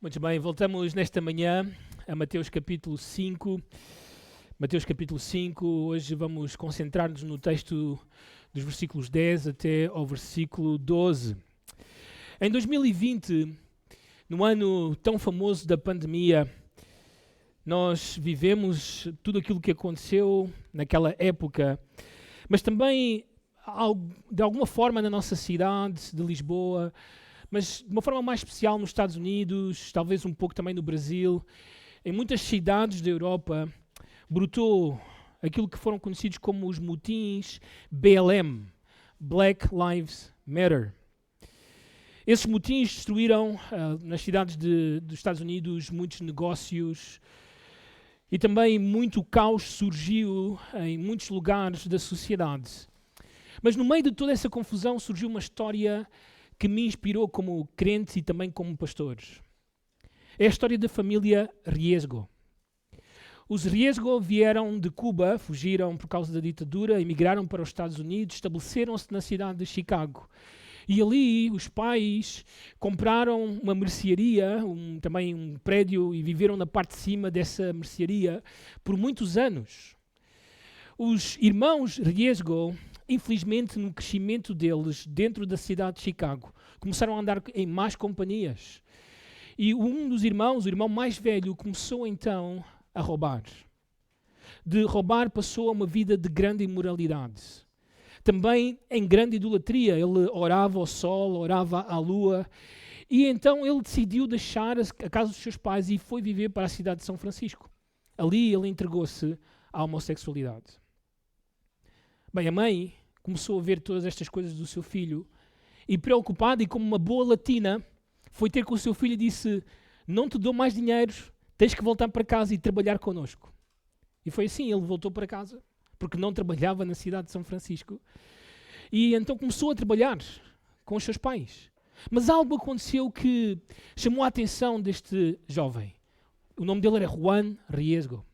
Muito bem, voltamos nesta manhã a Mateus capítulo 5. Mateus capítulo 5, hoje vamos concentrar-nos no texto dos versículos 10 até ao versículo 12. Em 2020, no ano tão famoso da pandemia, nós vivemos tudo aquilo que aconteceu naquela época, mas também, de alguma forma, na nossa cidade de Lisboa, mas de uma forma mais especial nos Estados Unidos, talvez um pouco também no Brasil, em muitas cidades da Europa, brotou aquilo que foram conhecidos como os motins BLM, Black Lives Matter. Esses motins destruíram nas cidades dos Estados Unidos muitos negócios e também muito caos surgiu em muitos lugares da sociedade. Mas no meio de toda essa confusão surgiu uma história que me inspirou como crente e também como pastor. É a história da família Riesgo. Os Riesgo vieram de Cuba, fugiram por causa da ditadura, emigraram para os Estados Unidos, estabeleceram-se na cidade de Chicago. E ali os pais compraram uma mercearia, também um prédio, e viveram na parte de cima dessa mercearia por muitos anos. Os irmãos Riesgo, infelizmente, no crescimento deles dentro da cidade de Chicago, começaram a andar em más companhias. E um dos irmãos, o irmão mais velho, começou então a roubar. De roubar passou a uma vida de grande imoralidade. Também em grande idolatria. Ele orava ao sol, orava à lua. E então ele decidiu deixar a casa dos seus pais e foi viver para a cidade de São Francisco. Ali ele entregou-se à homossexualidade. Bem, a mãe começou a ver todas estas coisas do seu filho e, preocupada e como uma boa latina, foi ter com o seu filho e disse: não te dou mais dinheiro, tens que voltar para casa e trabalhar connosco. E foi assim, ele voltou para casa, porque não trabalhava na cidade de São Francisco. E então começou a trabalhar com os seus pais. Mas algo aconteceu que chamou a atenção deste jovem. O nome dele era Juan Riesgo.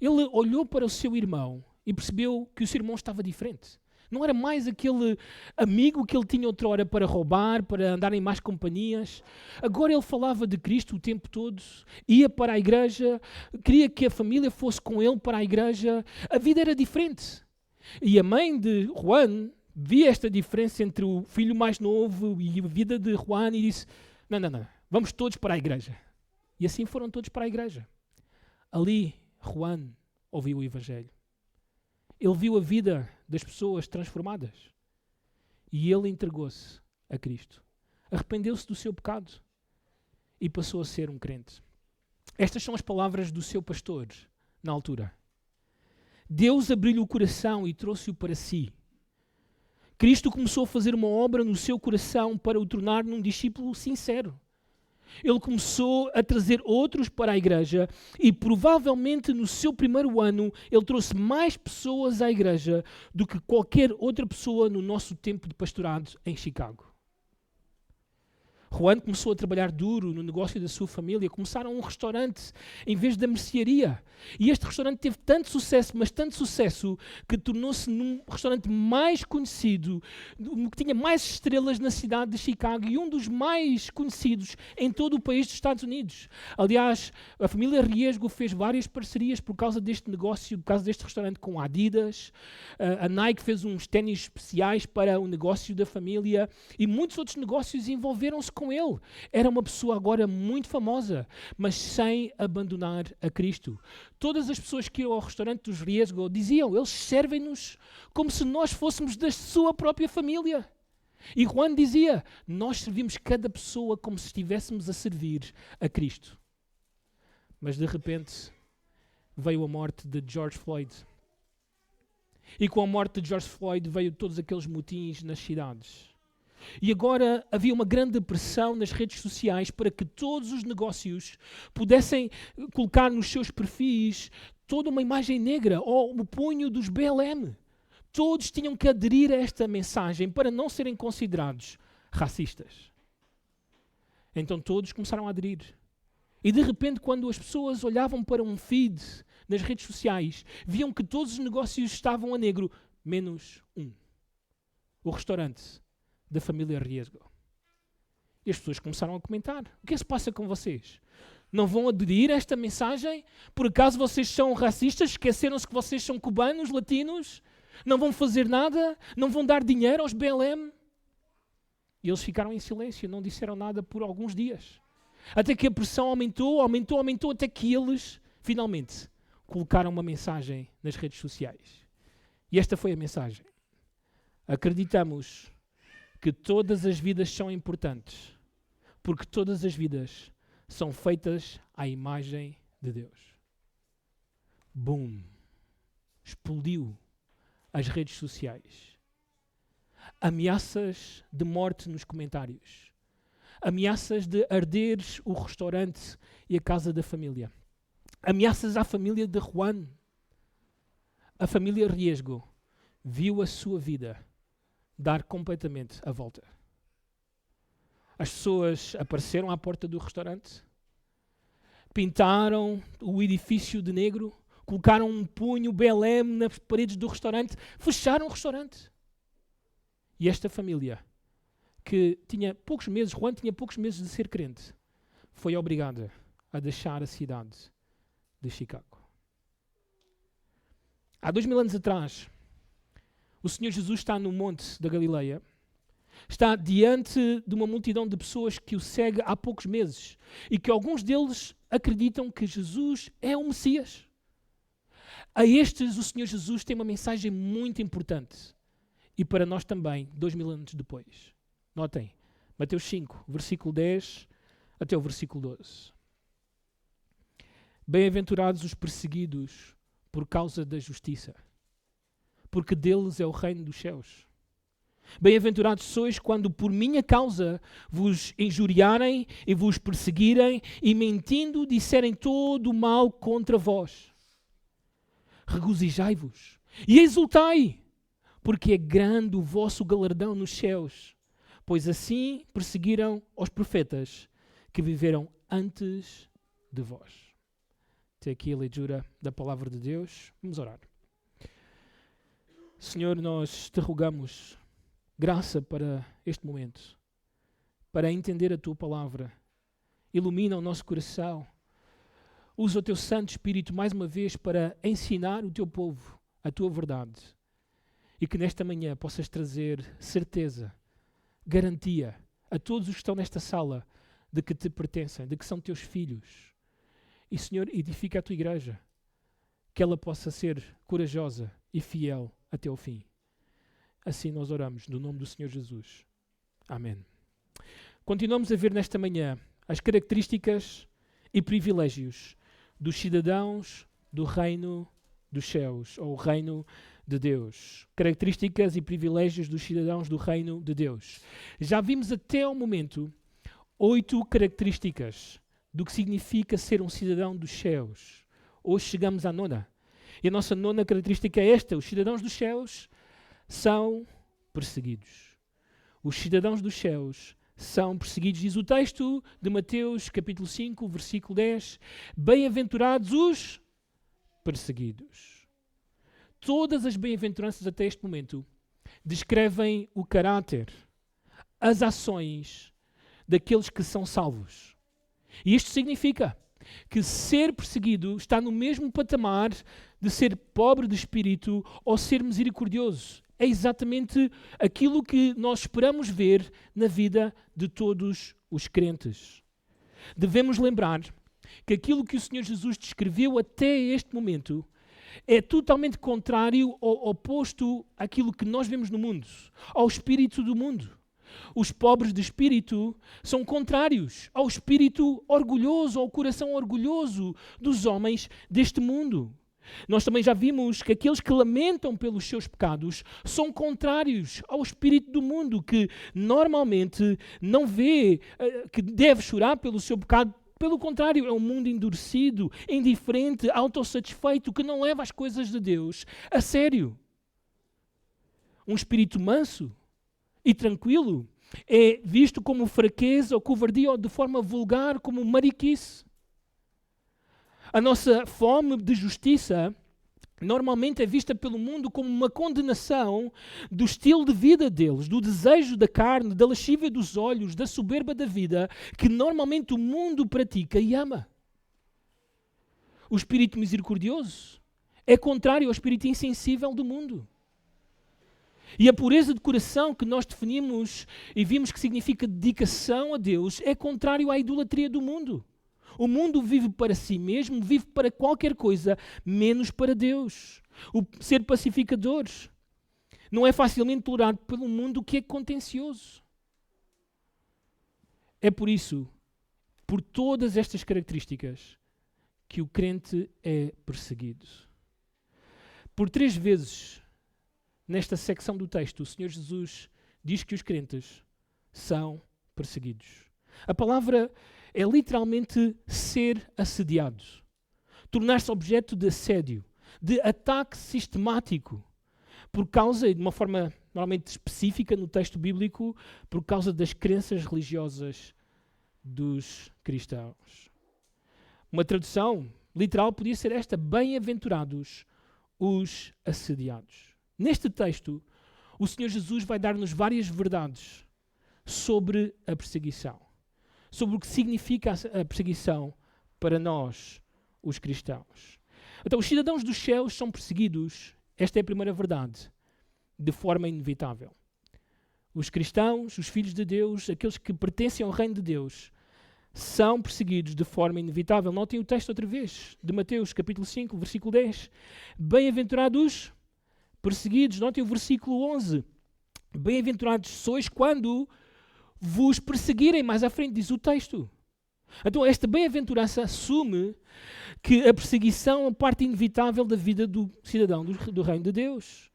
Ele olhou para o seu irmão e percebeu que o seu irmão estava diferente. Não era mais aquele amigo que ele tinha outrora para roubar, para andar em más companhias. Agora ele falava de Cristo o tempo todo, ia para a igreja, queria que a família fosse com ele para a igreja. A vida era diferente. E a mãe de Juan via esta diferença entre o filho mais novo e a vida de Juan e disse: não, vamos todos para a igreja. E assim foram todos para a igreja. Ali, Juan ouviu o Evangelho. Ele viu a vida das pessoas transformadas. E ele entregou-se a Cristo. Arrependeu-se do seu pecado e passou a ser um crente. Estas são as palavras do seu pastor na altura. Deus abriu-lhe o coração e trouxe-o para si. Cristo começou a fazer uma obra no seu coração para o tornar num discípulo sincero. Ele começou a trazer outros para a igreja e provavelmente no seu primeiro ano ele trouxe mais pessoas à igreja do que qualquer outra pessoa no nosso tempo de pastorado em Chicago. Juan começou a trabalhar duro no negócio da sua família. Começaram um restaurante em vez da mercearia. E este restaurante teve tanto sucesso, mas tanto sucesso, que tornou-se num restaurante mais conhecido, que tinha mais estrelas na cidade de Chicago e um dos mais conhecidos em todo o país dos Estados Unidos. Aliás, a família Riesgo fez várias parcerias por causa deste negócio, por causa deste restaurante com a Adidas. A Nike fez uns ténis especiais para o negócio da família e muitos outros negócios envolveram-se com ele. Era uma pessoa agora muito famosa, mas sem abandonar a Cristo. Todas as pessoas que iam ao restaurante dos Riesgo diziam: eles servem-nos como se nós fôssemos da sua própria família. E Juan dizia: nós servimos cada pessoa como se estivéssemos a servir a Cristo. Mas de repente veio a morte de George Floyd. E com a morte de George Floyd veio todos aqueles motins nas cidades. E agora havia uma grande pressão nas redes sociais para que todos os negócios pudessem colocar nos seus perfis toda uma imagem negra ou o punho dos BLM. Todos tinham que aderir a esta mensagem para não serem considerados racistas. Então todos começaram a aderir. E de repente, quando as pessoas olhavam para um feed nas redes sociais, viam que todos os negócios estavam a negro, menos um. O restaurante da família Riesgo. E as pessoas começaram a comentar. O que é que se passa com vocês? Não vão aderir a esta mensagem? Por acaso vocês são racistas? Esqueceram-se que vocês são cubanos, latinos? Não vão fazer nada? Não vão dar dinheiro aos BLM? E eles ficaram em silêncio, não disseram nada por alguns dias. Até que a pressão aumentou, até que eles, finalmente, colocaram uma mensagem nas redes sociais. E esta foi a mensagem. Acreditamos que todas as vidas são importantes, porque todas as vidas são feitas à imagem de Deus. Boom! Explodiu as redes sociais. Ameaças de morte nos comentários. Ameaças de arder o restaurante e a casa da família. Ameaças à família de Juan. A família Riesgo viu a sua vida dar completamente a volta. As pessoas apareceram à porta do restaurante, pintaram o edifício de negro, colocaram um punho BLM nas paredes do restaurante, fecharam o restaurante. E esta família, que tinha poucos meses, Juan tinha poucos meses de ser crente, foi obrigada a deixar a cidade de Chicago. Há 2000 anos atrás, o Senhor Jesus está no monte da Galileia, está diante de uma multidão de pessoas que o segue há poucos meses e que alguns deles acreditam que Jesus é o Messias. A estes, o Senhor Jesus tem uma mensagem muito importante. E para nós também, 2000 anos depois. Notem, Mateus 5, versículo 10 até o versículo 12. Bem-aventurados os perseguidos por causa da justiça, porque deles é o reino dos céus. Bem-aventurados sois quando por minha causa vos injuriarem e vos perseguirem e mentindo disserem todo o mal contra vós. Regozijai-vos e exultai, porque é grande o vosso galardão nos céus, pois assim perseguiram os profetas que viveram antes de vós. Até aqui a leitura da palavra de Deus. Vamos orar. Senhor, nós te rogamos graça para este momento, para entender a tua palavra. Ilumina o nosso coração. Usa o teu Santo Espírito mais uma vez para ensinar o teu povo a tua verdade. E que nesta manhã possas trazer certeza, garantia a todos os que estão nesta sala de que te pertencem, de que são teus filhos. E, Senhor, edifica a tua igreja, que ela possa ser corajosa e fiel até ao fim. Assim nós oramos, no nome do Senhor Jesus. Amém. Continuamos a ver nesta manhã as características e privilégios dos cidadãos do reino dos céus, ou reino de Deus. Características e privilégios dos cidadãos do reino de Deus. Já vimos até ao momento 8 características do que significa ser um cidadão dos céus. Hoje chegamos à 9ª. E a nossa 9ª característica é esta: os cidadãos dos céus são perseguidos. Os cidadãos dos céus são perseguidos. Diz o texto de Mateus, capítulo 5, versículo 10. Bem-aventurados os perseguidos. Todas as bem-aventuranças até este momento descrevem o caráter, as ações daqueles que são salvos. E isto significa que ser perseguido está no mesmo patamar de ser pobre de espírito ou ser misericordioso. É exatamente aquilo que nós esperamos ver na vida de todos os crentes. Devemos lembrar que aquilo que o Senhor Jesus descreveu até este momento é totalmente contrário ou oposto àquilo que nós vemos no mundo, ao espírito do mundo. Os pobres de espírito são contrários ao espírito orgulhoso, ao coração orgulhoso dos homens deste mundo. Nós também já vimos que aqueles que lamentam pelos seus pecados são contrários ao espírito do mundo, que normalmente não vê que deve chorar pelo seu pecado. Pelo contrário, é um mundo endurecido, indiferente, autossatisfeito, que não leva as coisas de Deus a sério. Um espírito manso e tranquilo é visto como fraqueza ou covardia, ou de forma vulgar como mariquice. A nossa fome de justiça normalmente é vista pelo mundo como uma condenação do estilo de vida deles, do desejo da carne, da lascívia dos olhos, da soberba da vida, que normalmente o mundo pratica e ama. O espírito misericordioso é contrário ao espírito insensível do mundo. E a pureza de coração que nós definimos e vimos que significa dedicação a Deus é contrário à idolatria do mundo. O mundo vive para si mesmo, vive para qualquer coisa, menos para Deus. O ser pacificadores não é facilmente tolerado pelo mundo que é contencioso. É por isso, por todas estas características, que o crente é perseguido. Por 3 vezes, nesta secção do texto, o Senhor Jesus diz que os crentes são perseguidos. A palavra é literalmente ser assediado, tornar-se objeto de assédio, de ataque sistemático, por causa, de uma forma normalmente específica no texto bíblico, por causa das crenças religiosas dos cristãos. Uma tradução literal podia ser esta: bem-aventurados os assediados. Neste texto, o Senhor Jesus vai dar-nos várias verdades sobre a perseguição, sobre o que significa a perseguição para nós, os cristãos. Então, os cidadãos dos céus são perseguidos, esta é a primeira verdade, de forma inevitável. Os cristãos, os filhos de Deus, aqueles que pertencem ao reino de Deus, são perseguidos de forma inevitável. Notem o texto outra vez, de Mateus, capítulo 5, versículo 10. Bem-aventurados perseguidos. Notem o versículo 11. Bem-aventurados sois quando vos perseguirem. Mais à frente diz o texto. Então esta bem-aventurança assume que a perseguição é uma parte inevitável da vida do cidadão do reino de Deus.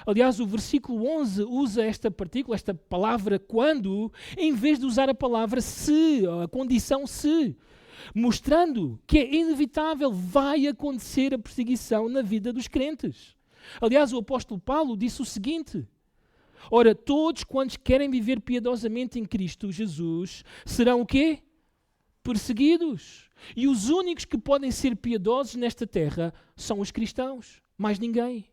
Aliás, o versículo 11 usa esta partícula, esta palavra quando, em vez de usar a palavra se, a condição se, mostrando que é inevitável, vai acontecer a perseguição na vida dos crentes. Aliás, o apóstolo Paulo disse o seguinte: ora, todos quantos querem viver piedosamente em Cristo Jesus serão o quê? Perseguidos. E os únicos que podem ser piedosos nesta terra são os cristãos, mais ninguém.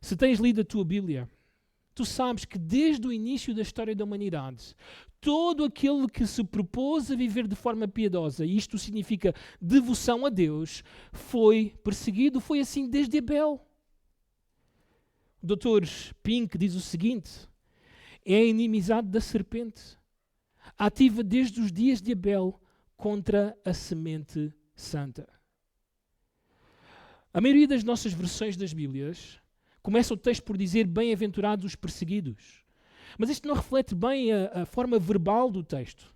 Se tens lido a tua Bíblia, tu sabes que desde o início da história da humanidade, todo aquele que se propôs a viver de forma piedosa, e isto significa devoção a Deus, foi perseguido. Foi assim desde Abel. O Dr. Pink diz o seguinte: é a inimizade da serpente, ativa desde os dias de Abel contra a semente santa. A maioria das nossas versões das Bíblias começa o texto por dizer bem-aventurados os perseguidos. Mas isto não reflete bem a forma verbal do texto.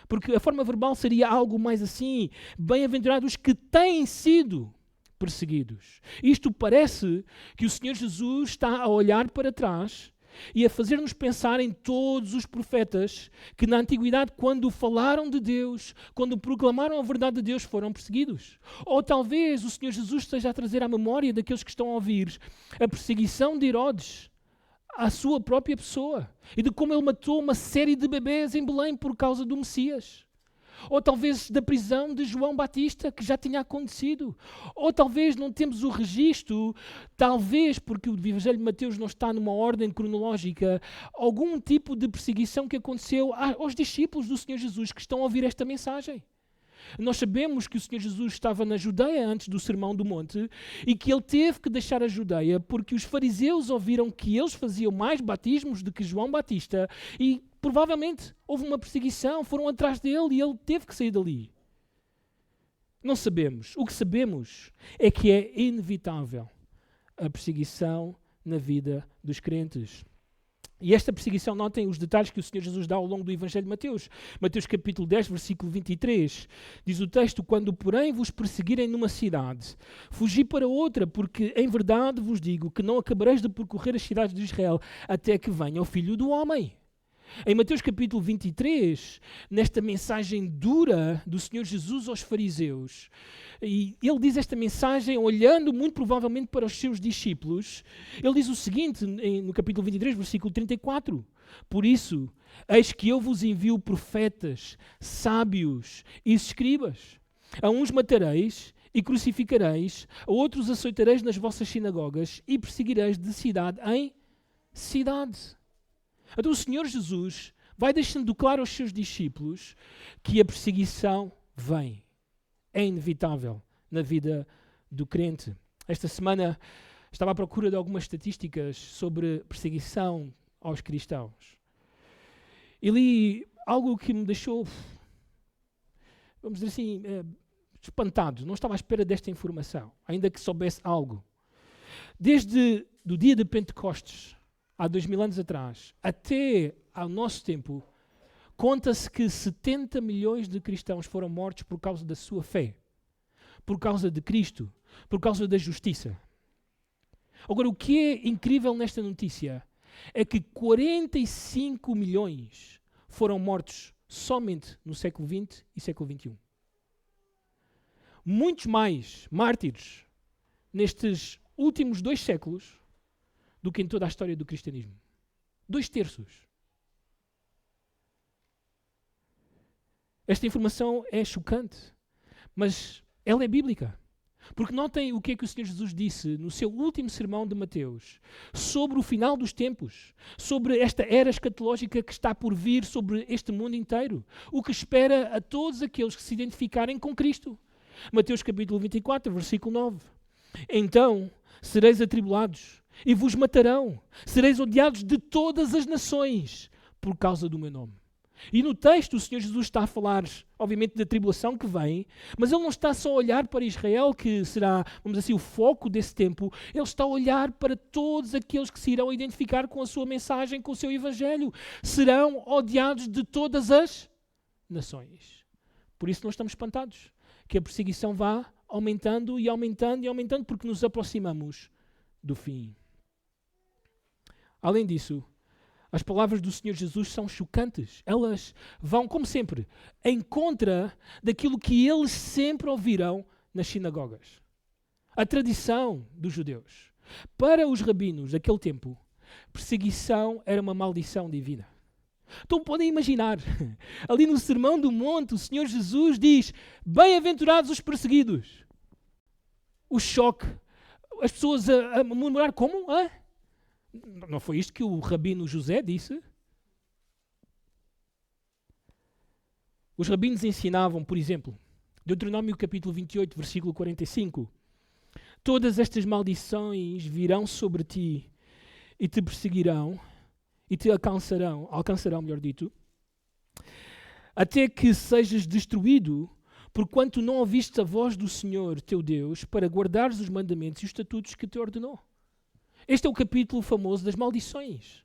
Porque a forma verbal seria algo mais assim: bem-aventurados os que têm sido perseguidos. Isto parece que o Senhor Jesus está a olhar para trás e a fazer-nos pensar em todos os profetas que na antiguidade, quando falaram de Deus, quando proclamaram a verdade de Deus, foram perseguidos. Ou talvez o Senhor Jesus esteja a trazer à memória daqueles que estão a ouvir a perseguição de Herodes à sua própria pessoa e de como ele matou uma série de bebês em Belém por causa do Messias. Ou talvez da prisão de João Batista, que já tinha acontecido. Ou talvez não temos o registro, talvez porque o Evangelho de Mateus não está numa ordem cronológica, algum tipo de perseguição que aconteceu aos discípulos do Senhor Jesus que estão a ouvir esta mensagem. Nós sabemos que o Senhor Jesus estava na Judeia antes do Sermão do Monte e que ele teve que deixar a Judeia porque os fariseus ouviram que eles faziam mais batismos do que João Batista e provavelmente houve uma perseguição, foram atrás dele e ele teve que sair dali. Não sabemos. O que sabemos é que é inevitável a perseguição na vida dos crentes. E esta perseguição, notem os detalhes que o Senhor Jesus dá ao longo do Evangelho de Mateus. Mateus capítulo 10, versículo 23. Diz o texto: quando porém vos perseguirem numa cidade, fugi para outra, porque em verdade vos digo que não acabareis de percorrer as cidades de Israel até que venha o Filho do Homem. Em Mateus capítulo 23, nesta mensagem dura do Senhor Jesus aos fariseus, e ele diz esta mensagem olhando muito provavelmente para os seus discípulos. Ele diz o seguinte no capítulo 23, versículo 34: por isso, eis que eu vos envio profetas, sábios e escribas. A uns matareis e crucificareis, a outros açoitareis nas vossas sinagogas e perseguireis de cidade em cidade. Então o Senhor Jesus vai deixando claro aos seus discípulos que a perseguição vem. É inevitável na vida do crente. Esta semana estava à procura de algumas estatísticas sobre perseguição aos cristãos. E li algo que me deixou, vamos dizer assim, espantado. Não estava à espera desta informação, ainda que soubesse algo. Desde o dia de Pentecostes, há 2000 anos atrás, até ao nosso tempo, conta-se que 70 milhões de cristãos foram mortos por causa da sua fé, por causa de Cristo, por causa da justiça. Agora, o que é incrível nesta notícia é que 45 milhões foram mortos somente no século XX e século XXI. Muitos mais mártires nestes últimos 2 séculos do que em toda a história do cristianismo. 2/3. Esta informação é chocante, mas ela é bíblica. Porque notem o que é que o Senhor Jesus disse no seu último sermão de Mateus sobre o final dos tempos, sobre esta era escatológica que está por vir sobre este mundo inteiro, o que espera a todos aqueles que se identificarem com Cristo. Mateus capítulo 24, versículo 9. Então sereis atribulados e vos matarão, sereis odiados de todas as nações por causa do meu nome. E no texto o Senhor Jesus está a falar, obviamente, da tribulação que vem, mas Ele não está só a olhar para Israel, que será, vamos dizer assim, o foco desse tempo. Ele está a olhar para todos aqueles que se irão identificar com a sua mensagem, com o seu evangelho. Serão odiados de todas as nações. Por isso nós estamos espantados que a perseguição vá aumentando e aumentando e aumentando, porque nos aproximamos do fim. Além disso, as palavras do Senhor Jesus são chocantes. Elas vão, como sempre, em contra daquilo que eles sempre ouviram nas sinagogas. A tradição dos judeus. Para os rabinos daquele tempo, perseguição era uma maldição divina. Então podem imaginar, ali no Sermão do Monte, o Senhor Jesus diz: bem-aventurados os perseguidos. O choque. As pessoas a murmurar, como? Não foi isto que o rabino José disse? Os rabinos ensinavam, por exemplo, Deuteronômio capítulo 28, versículo 45. Todas estas maldições virão sobre ti e te perseguirão e te alcançarão, melhor dito, até que sejas destruído, porquanto não ouviste a voz do Senhor teu Deus para guardares os mandamentos e os estatutos que te ordenou. Este é o capítulo famoso das maldições.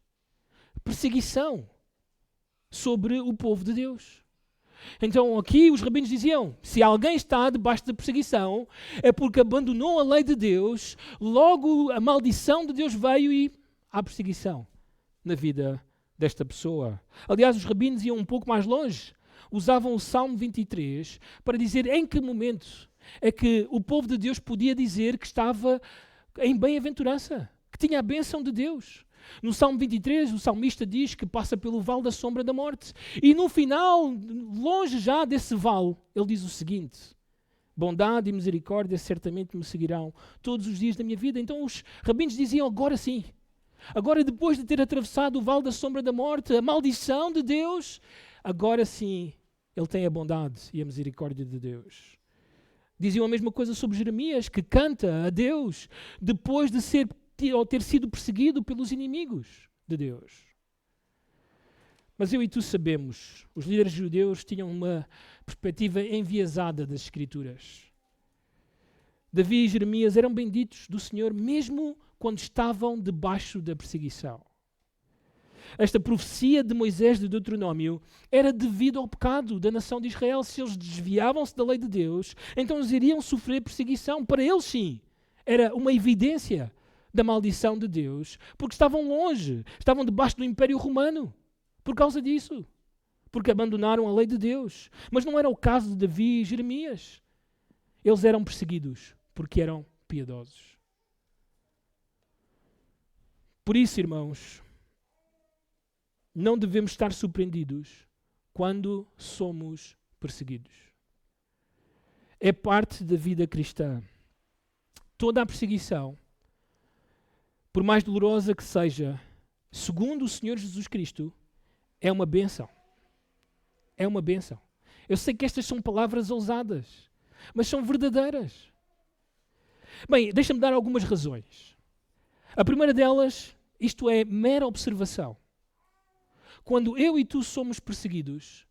Perseguição sobre o povo de Deus. Então aqui os rabinos diziam, se alguém está debaixo da perseguição, é porque abandonou a lei de Deus, logo a maldição de Deus veio e há perseguição na vida desta pessoa. Aliás, os rabinos iam um pouco mais longe. Usavam o Salmo 23 para dizer em que momento é que o povo de Deus podia dizer que estava em bem-aventurança, que tinha a bênção de Deus. No Salmo 23, o salmista diz que passa pelo vale da sombra da morte. E no final, longe já desse vale, ele diz o seguinte: bondade e misericórdia certamente me seguirão todos os dias da minha vida. Então os rabinos diziam, agora sim, agora depois de ter atravessado o vale da sombra da morte, a maldição de Deus, agora sim, ele tem a bondade e a misericórdia de Deus. Diziam a mesma coisa sobre Jeremias, que canta a Deus depois de ter sido perseguido pelos inimigos de Deus. Mas eu e tu sabemos, os líderes judeus tinham uma perspectiva enviesada das Escrituras. Davi e Jeremias eram benditos do Senhor mesmo quando estavam debaixo da perseguição. Esta profecia de Moisés de Deuteronômio era devido ao pecado da nação de Israel. Se eles desviavam-se da lei de Deus, então eles iriam sofrer perseguição. Para eles, sim, era uma evidência da maldição de Deus, porque estavam longe, estavam debaixo do Império Romano, por causa disso, porque abandonaram a lei de Deus. Mas não era o caso de Davi e Jeremias. Eles eram perseguidos porque eram piedosos. Por isso, irmãos, não devemos estar surpreendidos quando somos perseguidos. é parte da vida cristã. Toda a perseguição, por mais dolorosa que seja, segundo o Senhor Jesus Cristo, é uma bênção. É uma bênção. Eu sei que estas são palavras ousadas, mas são verdadeiras. Bem, deixa-me dar algumas razões. A primeira delas, isto é mera observação. Quando eu e tu somos perseguidos,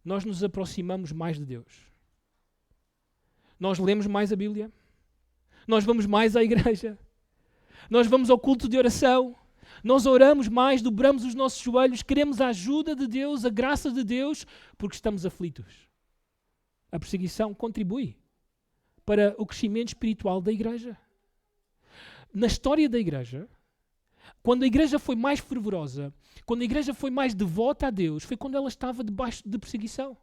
nós nos aproximamos mais de Deus. Nós lemos mais a Bíblia. Nós vamos mais à igreja. Nós vamos ao culto de oração. Nós oramos mais, dobramos os nossos joelhos, queremos a ajuda de Deus, a graça de Deus, porque estamos aflitos. A perseguição contribui para o crescimento espiritual da igreja. Na história da igreja, quando a igreja foi mais fervorosa, quando a igreja foi mais devota a Deus, foi quando ela estava debaixo de perseguição.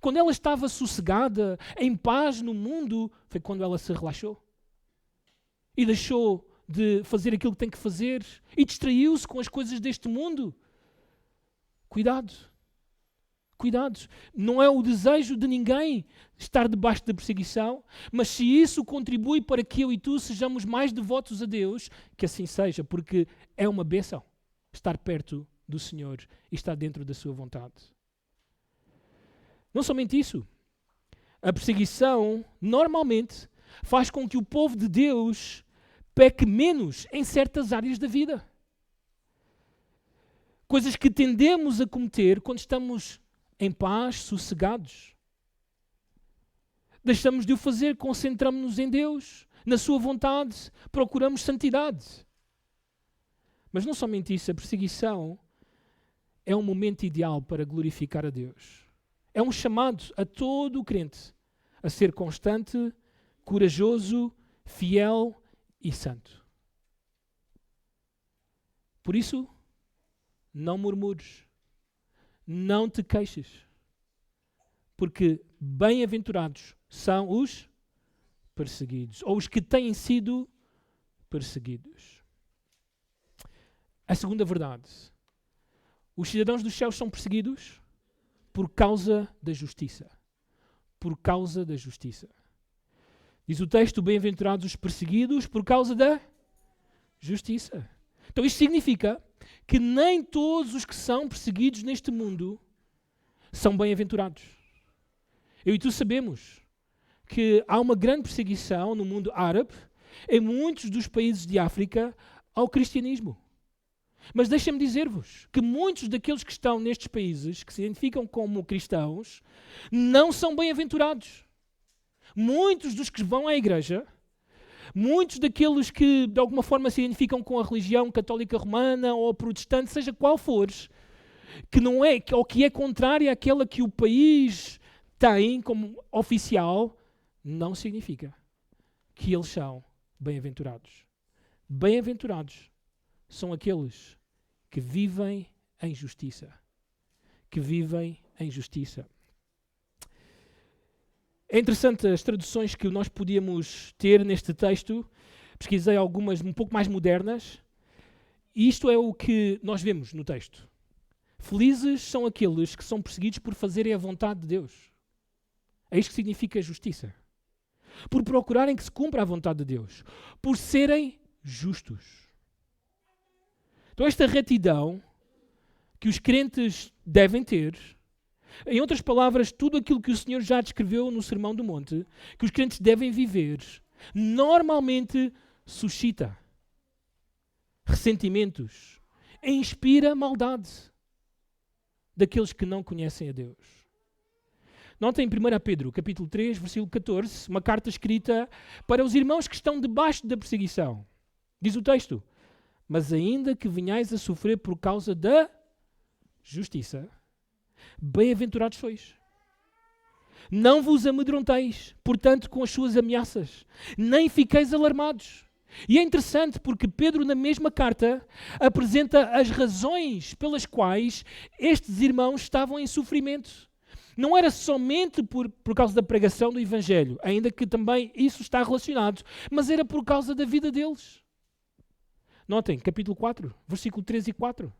Quando ela estava sossegada, em paz no mundo, foi quando ela se relaxou. E deixou de fazer aquilo que tem que fazer e distraiu-se com as coisas deste mundo. Cuidado. Cuidado. Não é o desejo de ninguém estar debaixo da perseguição, mas se isso contribui para que eu e tu sejamos mais devotos a Deus, que assim seja, porque é uma bênção estar perto do Senhor e estar dentro da sua vontade. Não somente isso. A perseguição, normalmente, faz com que o povo de Deus peque menos em certas áreas da vida. Coisas que tendemos a cometer quando estamos em paz, sossegados. Deixamos de o fazer, concentramos-nos em Deus, na sua vontade, procuramos santidade. Mas não somente isso, a perseguição é um momento ideal para glorificar a Deus. É um chamado a todo o crente a ser constante, corajoso, fiel e santo. Por isso, não murmures, não te queixes, porque bem-aventurados são os perseguidos, ou os que têm sido perseguidos. A segunda verdade, os cidadãos dos céus são perseguidos por causa da justiça. Por causa da justiça. Diz o texto, bem-aventurados os perseguidos por causa da justiça. Então isto significa que nem todos os que são perseguidos neste mundo são bem-aventurados. Eu e tu sabemos que há uma grande perseguição no mundo árabe, em muitos dos países de África, ao cristianismo. Mas deixem-me dizer-vos que muitos daqueles que estão nestes países, que se identificam como cristãos, não são bem-aventurados. Muitos dos que vão à igreja, muitos daqueles que de alguma forma se identificam com a religião católica romana ou protestante, seja qual for, que não é, ou que é contrária àquela que o país tem como oficial, não significa que eles são bem-aventurados. Bem-aventurados são aqueles que vivem em justiça. Que vivem em justiça. É interessante as traduções que nós podíamos ter neste texto. Pesquisei algumas um pouco mais modernas. E isto é o que nós vemos no texto. Felizes são aqueles que são perseguidos por fazerem a vontade de Deus. É isto que significa justiça. Por procurarem que se cumpra a vontade de Deus. Por serem justos. Então esta retidão que os crentes devem ter, em outras palavras, tudo aquilo que o Senhor já descreveu no Sermão do Monte, que os crentes devem viver, normalmente suscita ressentimentos, inspira maldade daqueles que não conhecem a Deus. Notem em 1 Pedro, capítulo 3, versículo 14, uma carta escrita para os irmãos que estão debaixo da perseguição. Diz o texto, mas ainda que venhais a sofrer por causa da justiça, bem-aventurados sois. Não vos amedronteis, portanto, com as suas ameaças, nem fiqueis alarmados. E é interessante porque Pedro, na mesma carta, apresenta as razões pelas quais estes irmãos estavam em sofrimento. Não era somente por causa da pregação do Evangelho, ainda que também isso está relacionado, mas era por causa da vida deles. Notem, capítulo 4, versículo 3 e 4.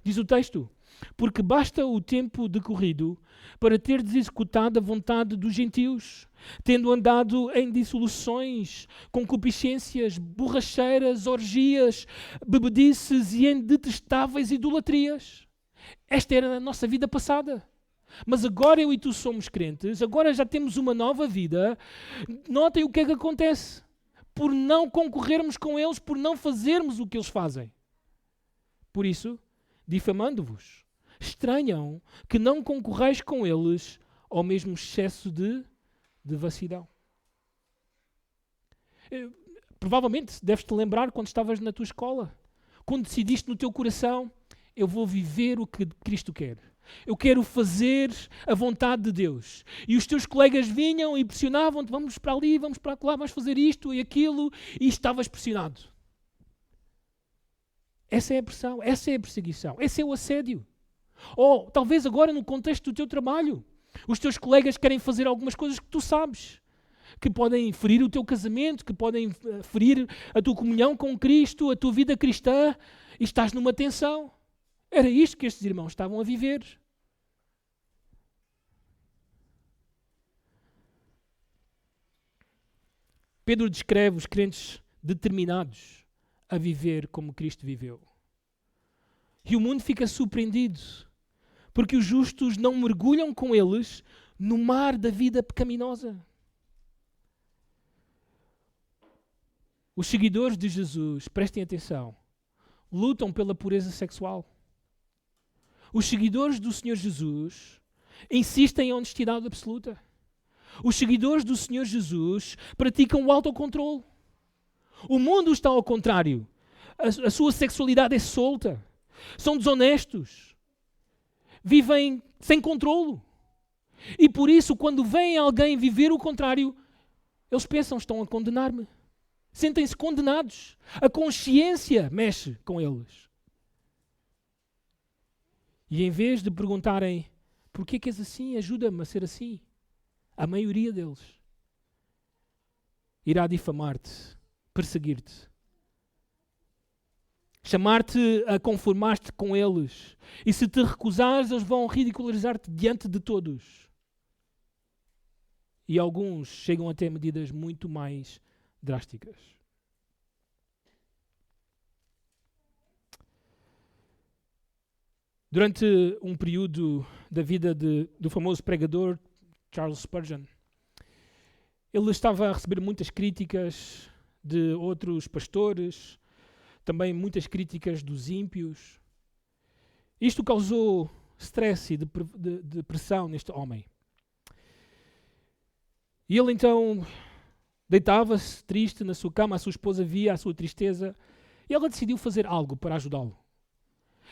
Diz o texto, porque basta o tempo decorrido para terdes executado a vontade dos gentios, tendo andado em dissoluções, concupiscências, borracheiras, orgias, bebedices e em detestáveis idolatrias. Esta era a nossa vida passada. Mas agora eu e tu somos crentes, agora já temos uma nova vida. Notem o que é que acontece. Por não concorrermos com eles, por não fazermos o que eles fazem. Por isso, difamando-vos, estranham que não concorreis com eles ao mesmo excesso de devassidão. Provavelmente deves-te lembrar quando estavas na tua escola, quando decidiste no teu coração, eu vou viver o que Cristo quer. Eu quero fazer a vontade de Deus. E os teus colegas vinham e pressionavam-te, vamos para ali, vamos para lá, vamos fazer isto e aquilo, e estavas pressionado. Essa é a pressão, essa é a perseguição, esse é o assédio. Ou talvez agora no contexto do teu trabalho, os teus colegas querem fazer algumas coisas que tu sabes, que podem ferir o teu casamento, que podem ferir a tua comunhão com Cristo, a tua vida cristã, e estás numa tensão. Era isto que estes irmãos estavam a viver. Pedro descreve os crentes determinados a viver como Cristo viveu. E o mundo fica surpreendido, porque os justos não mergulham com eles no mar da vida pecaminosa. Os seguidores de Jesus, prestem atenção, lutam pela pureza sexual. Os seguidores do Senhor Jesus insistem em honestidade absoluta. Os seguidores do Senhor Jesus praticam o autocontrole. O mundo está ao contrário. A sua sexualidade é solta. São desonestos. Vivem sem controlo. E por isso, quando vem alguém viver o contrário, eles pensam, estão a condenar-me. Sentem-se condenados. A consciência mexe com eles. E em vez de perguntarem, porquê que és assim? Ajuda-me a ser assim. A maioria deles irá difamar-te, perseguir-te, chamar-te a conformar-te com eles. E se te recusares, eles vão ridicularizar-te diante de todos. E alguns chegam até medidas muito mais drásticas. Durante um período da vida do famoso pregador Charles Spurgeon, ele estava a receber muitas críticas de outros pastores, também muitas críticas dos ímpios. Isto causou stress e depressão neste homem. E ele então deitava-se triste na sua cama, a sua esposa via a sua tristeza e ela decidiu fazer algo para ajudá-lo.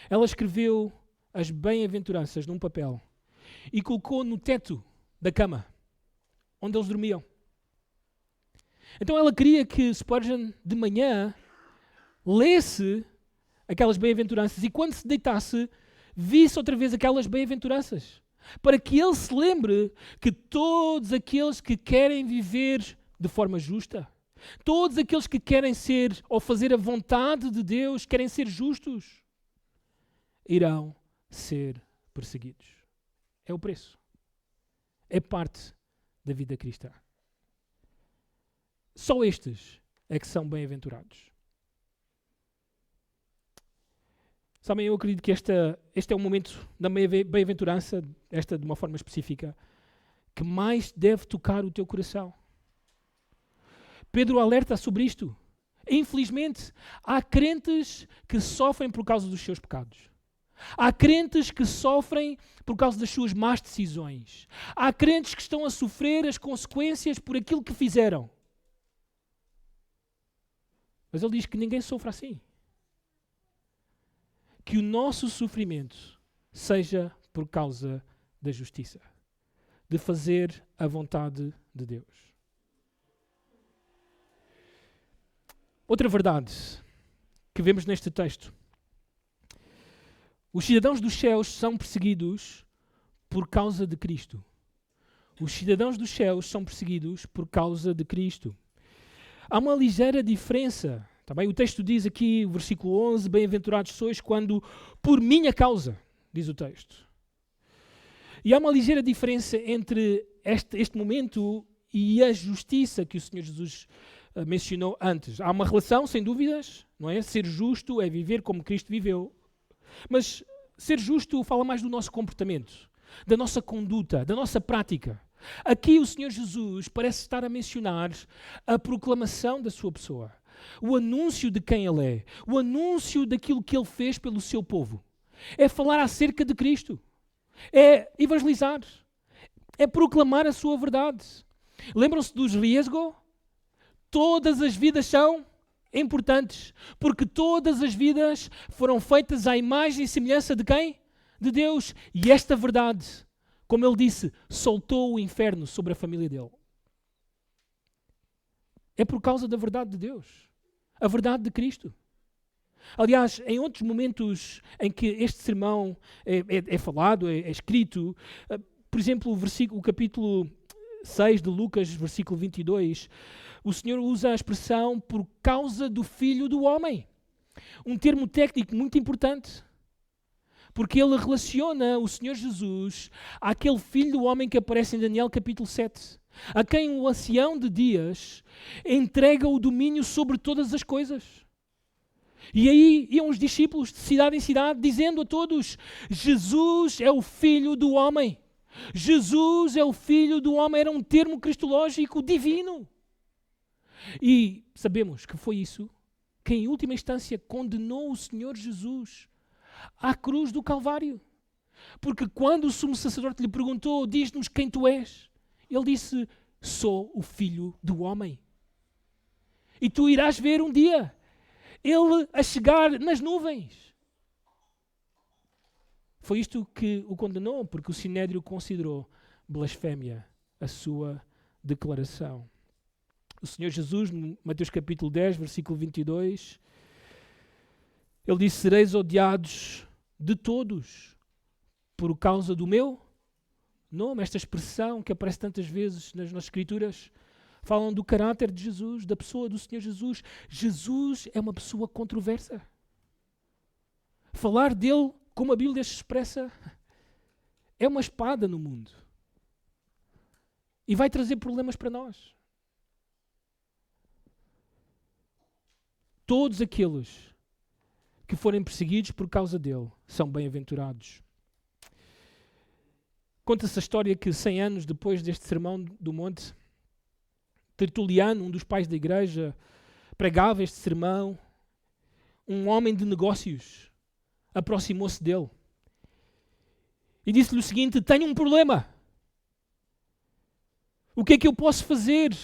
Ela escreveu as bem-aventuranças num papel e colocou no teto da cama, onde eles dormiam. Então ela queria que Spurgeon de manhã lesse aquelas bem-aventuranças e quando se deitasse, visse outra vez aquelas bem-aventuranças, para que ele se lembre que todos aqueles que querem viver de forma justa, todos aqueles que querem ser ou fazer a vontade de Deus, querem ser justos, irão ser perseguidos. É o preço. É parte da vida cristã. Só estes é que são bem-aventurados. Sabem, eu acredito que este é o momento da bem-aventurança, esta de uma forma específica, que mais deve tocar o teu coração. Pedro alerta sobre isto. Infelizmente, há crentes que sofrem por causa dos seus pecados. Há crentes que sofrem por causa das suas más decisões. Há crentes que estão a sofrer as consequências por aquilo que fizeram. Mas ele diz que ninguém sofre assim. Que o nosso sofrimento seja por causa da justiça, de fazer a vontade de Deus. Outra verdade que vemos neste texto. Os cidadãos dos céus são perseguidos por causa de Cristo. Os cidadãos dos céus são perseguidos por causa de Cristo. Há uma ligeira diferença. Também o texto diz aqui, o versículo 11, bem-aventurados sois quando por minha causa, diz o texto. E há uma ligeira diferença entre este momento e a justiça que o Senhor Jesus mencionou antes. Há uma relação, sem dúvidas, não é? Ser justo é viver como Cristo viveu. Mas ser justo fala mais do nosso comportamento, da nossa conduta, da nossa prática. Aqui o Senhor Jesus parece estar a mencionar a proclamação da sua pessoa, o anúncio de quem Ele é, o anúncio daquilo que Ele fez pelo seu povo. É falar acerca de Cristo, é evangelizar, é proclamar a sua verdade. Lembram-se dos riesgo? Todas as vidas são importantes, porque todas as vidas foram feitas à imagem e semelhança de quem? De Deus. E esta verdade, como ele disse, soltou o inferno sobre a família dele. É por causa da verdade de Deus, a verdade de Cristo. Aliás, em outros momentos em que este sermão é falado, é escrito, por exemplo, o capítulo 6 de Lucas, versículo 22, o Senhor usa a expressão por causa do Filho do Homem. Um termo técnico muito importante, porque ele relaciona o Senhor Jesus àquele Filho do Homem que aparece em Daniel capítulo 7, a quem o ancião de dias entrega o domínio sobre todas as coisas. E aí iam os discípulos de cidade em cidade dizendo a todos: Jesus é o Filho do Homem. Jesus é o Filho do Homem. Era um termo cristológico divino. E sabemos que foi isso que em última instância condenou o Senhor Jesus à cruz do Calvário. Porque quando o sumo sacerdote lhe perguntou: diz-nos quem tu és, ele disse: sou o Filho do Homem. E tu irás ver um dia ele a chegar nas nuvens. Foi isto que o condenou, porque o Sinédrio considerou blasfémia a sua declaração. O Senhor Jesus, no Mateus capítulo 10, versículo 22, ele disse: sereis odiados de todos por causa do meu nome. Esta expressão que aparece tantas vezes nas nossas escrituras falam do caráter de Jesus, da pessoa do Senhor Jesus. Jesus é uma pessoa controversa. Falar dele, como a Bíblia se expressa, é uma espada no mundo. E vai trazer problemas para nós. Todos aqueles que forem perseguidos por causa dele são bem-aventurados. Conta-se a história que 100 anos depois deste sermão do monte, Tertuliano, um dos pais da igreja, pregava este sermão. Um homem de negócios aproximou-se dele e disse-lhe o seguinte: tenho um problema. O que é que eu posso fazer?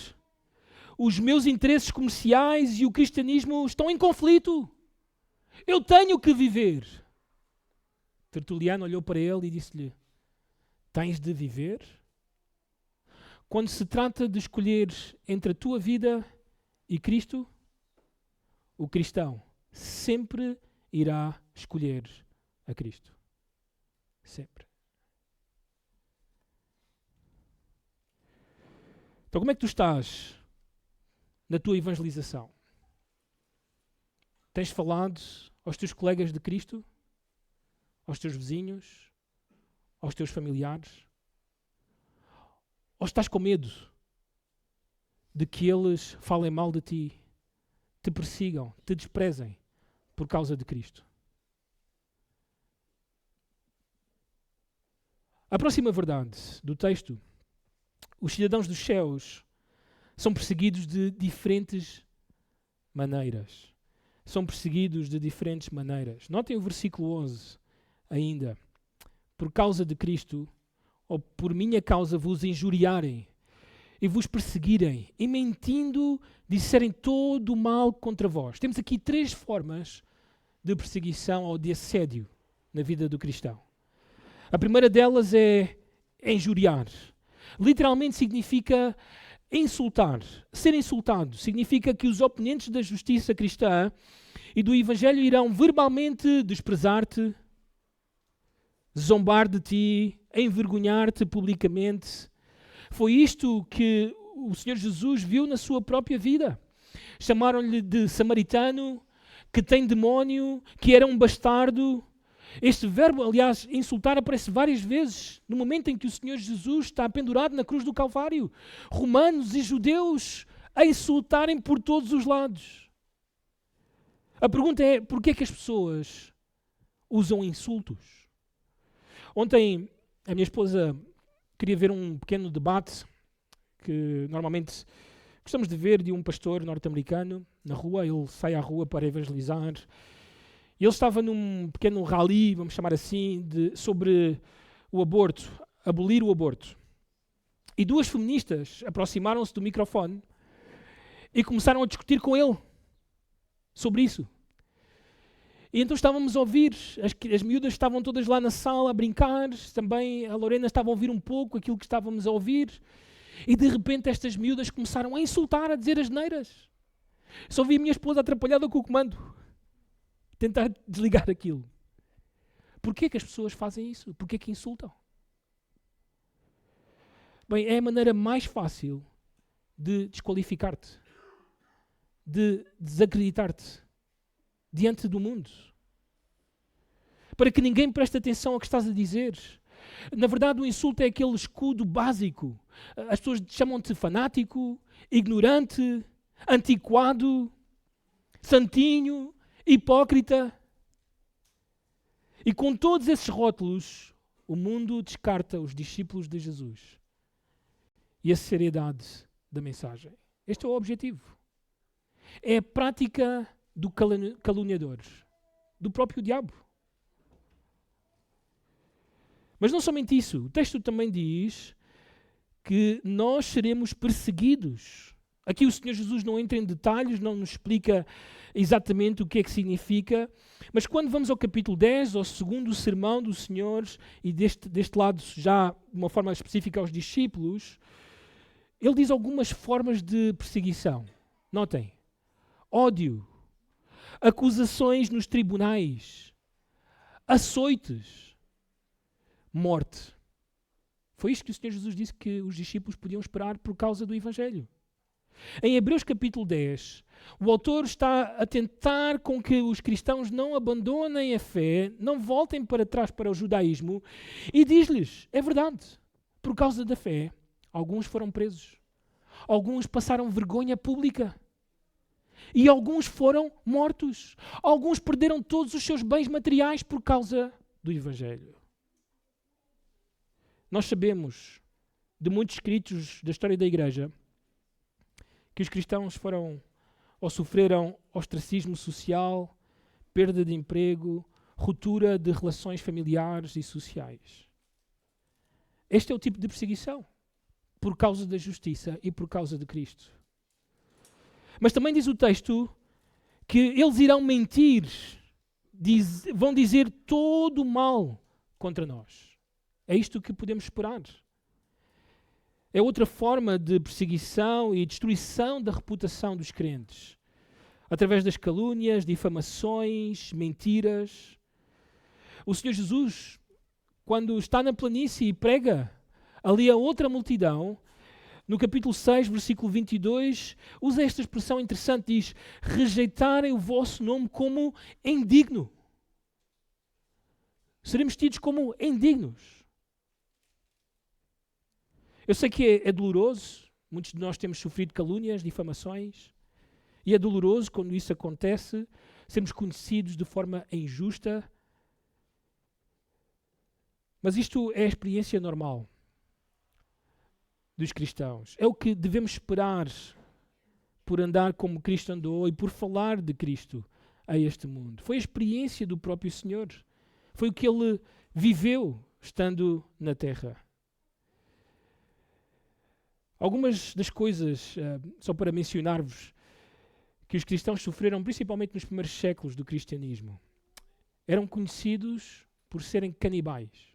Os meus interesses comerciais e o cristianismo estão em conflito. Eu tenho que viver. Tertuliano olhou para ele e disse-lhe: tens de viver? Quando se trata de escolher entre a tua vida e Cristo, o cristão sempre irá escolher a Cristo. Sempre. Então, como é que tu estás na tua evangelização? Tens falado aos teus colegas de Cristo? Aos teus vizinhos? Aos teus familiares? Ou estás com medo de que eles falem mal de ti, te persigam, te desprezem por causa de Cristo? A próxima verdade do texto: os cidadãos dos céus são perseguidos de diferentes maneiras. São perseguidos de diferentes maneiras. Notem o versículo 11 ainda. Por causa de Cristo, ou por minha causa, vos injuriarem e vos perseguirem, e mentindo disserem todo o mal contra vós. Temos aqui 3 formas de perseguição ou de assédio na vida do cristão. A primeira delas é injuriar. Literalmente significa insultar. Ser insultado significa que os oponentes da justiça cristã e do Evangelho irão verbalmente desprezar-te, zombar de ti, envergonhar-te publicamente. Foi isto que o Senhor Jesus viu na sua própria vida. Chamaram-lhe de samaritano, que tem demónio, que era um bastardo. Este verbo, aliás, insultar, aparece várias vezes no momento em que o Senhor Jesus está pendurado na cruz do Calvário. Romanos e judeus a insultarem por todos os lados. A pergunta é, porquê é que as pessoas usam insultos? Ontem, a minha esposa queria ver um pequeno debate que normalmente gostamos de ver de um pastor norte-americano na rua. Ele sai à rua para evangelizar. E ele estava num pequeno rally, vamos chamar assim, sobre o aborto, abolir o aborto. E duas feministas aproximaram-se do microfone e começaram a discutir com ele sobre isso. E então estávamos a ouvir, as miúdas estavam todas lá na sala a brincar, também a Lorena estava a ouvir um pouco aquilo que estávamos a ouvir, e de repente estas miúdas começaram a insultar, a dizer asneiras. Só vi a minha esposa atrapalhada com o comando, tentar desligar aquilo. Porquê que as pessoas fazem isso? Porquê que insultam? Bem, é a maneira mais fácil de desqualificar-te, de desacreditar-te diante do mundo, para que ninguém preste atenção ao que estás a dizer. Na verdade, o insulto é aquele escudo básico. As pessoas chamam-te fanático, ignorante, antiquado, santinho, hipócrita. E com todos esses rótulos, o mundo descarta os discípulos de Jesus e a seriedade da mensagem. Este é o objetivo. É a prática do caluniador, do próprio diabo. Mas não somente isso, o texto também diz que nós seremos perseguidos. Aqui o Senhor Jesus não entra em detalhes, não nos explica exatamente o que é que significa, mas quando vamos ao capítulo 10, ao segundo sermão do Senhor, e deste lado já de uma forma específica aos discípulos, ele diz algumas formas de perseguição. Notem, ódio, acusações nos tribunais, açoites, morte. Foi isto que o Senhor Jesus disse que os discípulos podiam esperar por causa do Evangelho. Em Hebreus capítulo 10, o autor está a tentar com que os cristãos não abandonem a fé, não voltem para trás para o judaísmo, e diz-lhes, é verdade, por causa da fé, alguns foram presos, alguns passaram vergonha pública, e alguns foram mortos. Alguns perderam todos os seus bens materiais por causa do Evangelho. Nós sabemos de muitos escritos da história da Igreja que os cristãos foram ou sofreram ostracismo social, perda de emprego, ruptura de relações familiares e sociais. Este é o tipo de perseguição por causa da justiça e por causa de Cristo. Mas também diz o texto que eles irão mentir, vão dizer todo o mal contra nós. É isto que podemos esperar. É outra forma de perseguição e destruição da reputação dos crentes. Através das calúnias, difamações, mentiras. O Senhor Jesus, quando está na planície e prega ali a outra multidão, no capítulo 6, versículo 22, usa esta expressão interessante, diz, rejeitarem o vosso nome como indigno. Seremos tidos como indignos. Eu sei que é doloroso, muitos de nós temos sofrido calúnias, difamações, e é doloroso quando isso acontece, sermos conhecidos de forma injusta, mas isto é a experiência normal dos cristãos. É o que devemos esperar por andar como Cristo andou e por falar de Cristo a este mundo. Foi a experiência do próprio Senhor. Foi o que Ele viveu estando na terra. Algumas das coisas, só para mencionar-vos, que os cristãos sofreram, principalmente nos primeiros séculos do cristianismo, eram conhecidos por serem canibais.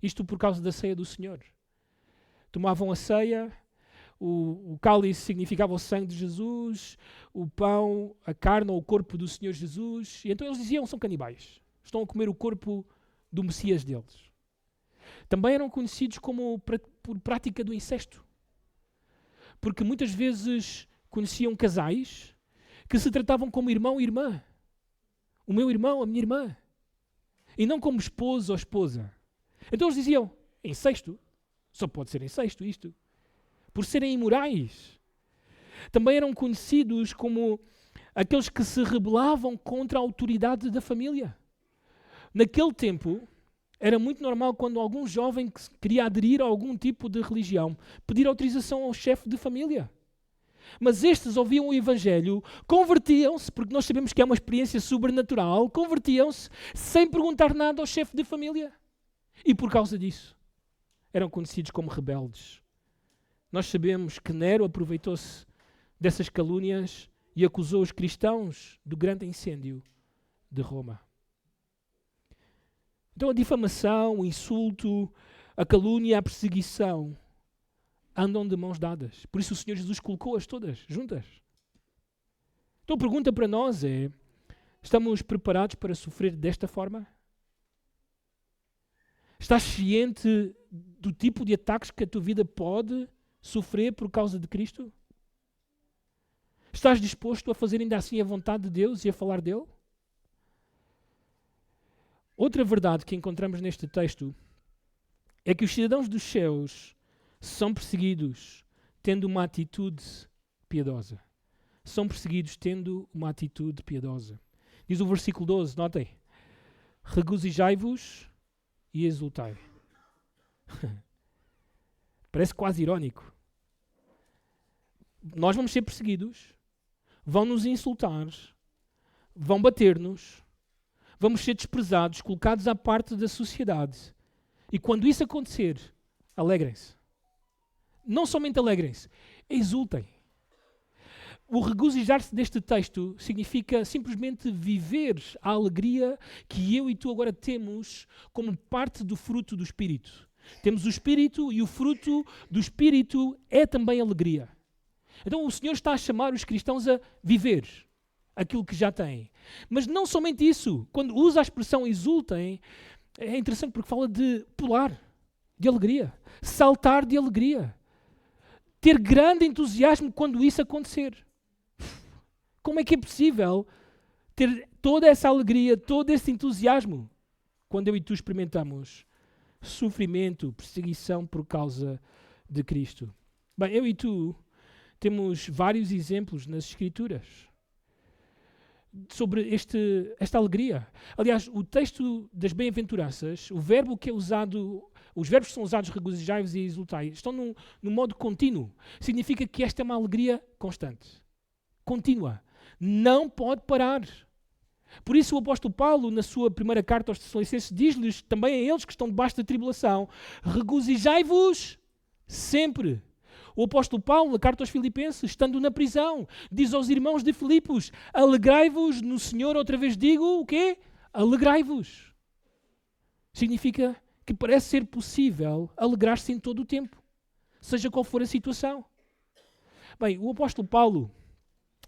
Isto por causa da ceia do Senhor. Tomavam a ceia, o cálice significava o sangue de Jesus, o pão, a carne ou o corpo do Senhor Jesus, e então eles diziam, são canibais. Estão a comer o corpo do Messias deles. Também eram conhecidos como por prática do incesto. Porque muitas vezes conheciam casais que se tratavam como irmão e irmã. O meu irmão, a minha irmã. e não como esposo ou esposa. Então eles diziam, incesto, só pode ser incesto isto, por serem imorais. Também eram conhecidos como aqueles que se rebelavam contra a autoridade da família. Naquele tempo, era muito normal quando algum jovem que queria aderir a algum tipo de religião, pedir autorização ao chefe de família. Mas estes ouviam o Evangelho, convertiam-se, porque nós sabemos que é uma experiência sobrenatural, convertiam-se sem perguntar nada ao chefe de família. E por causa disso, eram conhecidos como rebeldes. Nós sabemos que Nero aproveitou-se dessas calúnias e acusou os cristãos do grande incêndio de Roma. Então a difamação, o insulto, a calúnia, a perseguição andam de mãos dadas. Por isso o Senhor Jesus colocou-as todas juntas. Então a pergunta para nós é, estamos preparados para sofrer desta forma? Estás ciente do tipo de ataques que a tua vida pode sofrer por causa de Cristo? Estás disposto a fazer ainda assim a vontade de Deus e a falar dele? Outra verdade que encontramos neste texto é que os cidadãos dos céus são perseguidos tendo uma atitude piedosa. São perseguidos tendo uma atitude piedosa. Diz o versículo 12, notem. Regozijai-vos e exultai. Parece quase irónico. Nós vamos ser perseguidos, vão nos insultar, vão bater-nos, vamos ser desprezados, colocados à parte da sociedade. E quando isso acontecer, alegrem-se. Não somente alegrem-se, exultem. O regozijar-se deste texto significa simplesmente viver a alegria que eu e tu agora temos como parte do fruto do Espírito. Temos o Espírito e o fruto do Espírito é também alegria. Então o Senhor está a chamar os cristãos a viver aquilo que já têm. Mas não somente isso. Quando usa a expressão exultem, é interessante porque fala de pular de alegria, saltar de alegria, ter grande entusiasmo quando isso acontecer. Como é que é possível ter toda essa alegria, todo esse entusiasmo quando eu e tu experimentamos sofrimento, perseguição por causa de Cristo? Bem, eu e tu temos vários exemplos nas Escrituras sobre esta alegria. Aliás, o texto das bem-aventuranças, o verbo que é usado, os verbos que são usados, regozijai-vos e exultai, estão no modo contínuo. Significa que esta é uma alegria constante, contínua. Não pode parar. Por isso o apóstolo Paulo, na sua primeira carta aos Tessalonicenses, diz-lhes também a eles que estão debaixo da tribulação, regozijai-vos sempre. O apóstolo Paulo, na carta aos Filipenses, estando na prisão, diz aos irmãos de Filipos, alegrai-vos no Senhor, outra vez digo, o quê? Alegrai-vos. Significa que parece ser possível alegrar-se em todo o tempo, seja qual for a situação. Bem, o apóstolo Paulo,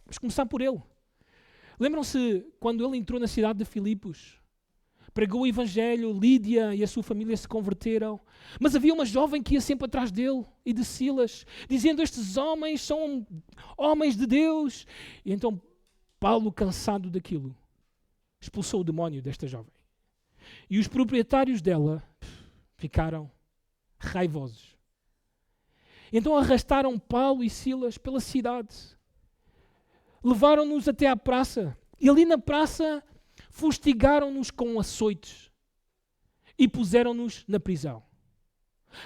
vamos começar por ele. Lembram-se quando ele entrou na cidade de Filipos? Pregou o Evangelho, Lídia e a sua família se converteram. Mas havia uma jovem que ia sempre atrás dele e de Silas, dizendo, estes homens são homens de Deus. E então Paulo, cansado daquilo, expulsou o demónio desta jovem. E os proprietários dela ficaram raivosos. Então arrastaram Paulo e Silas pela cidade. Levaram-nos até à praça. E ali na praça fustigaram-nos com açoites e puseram-nos na prisão.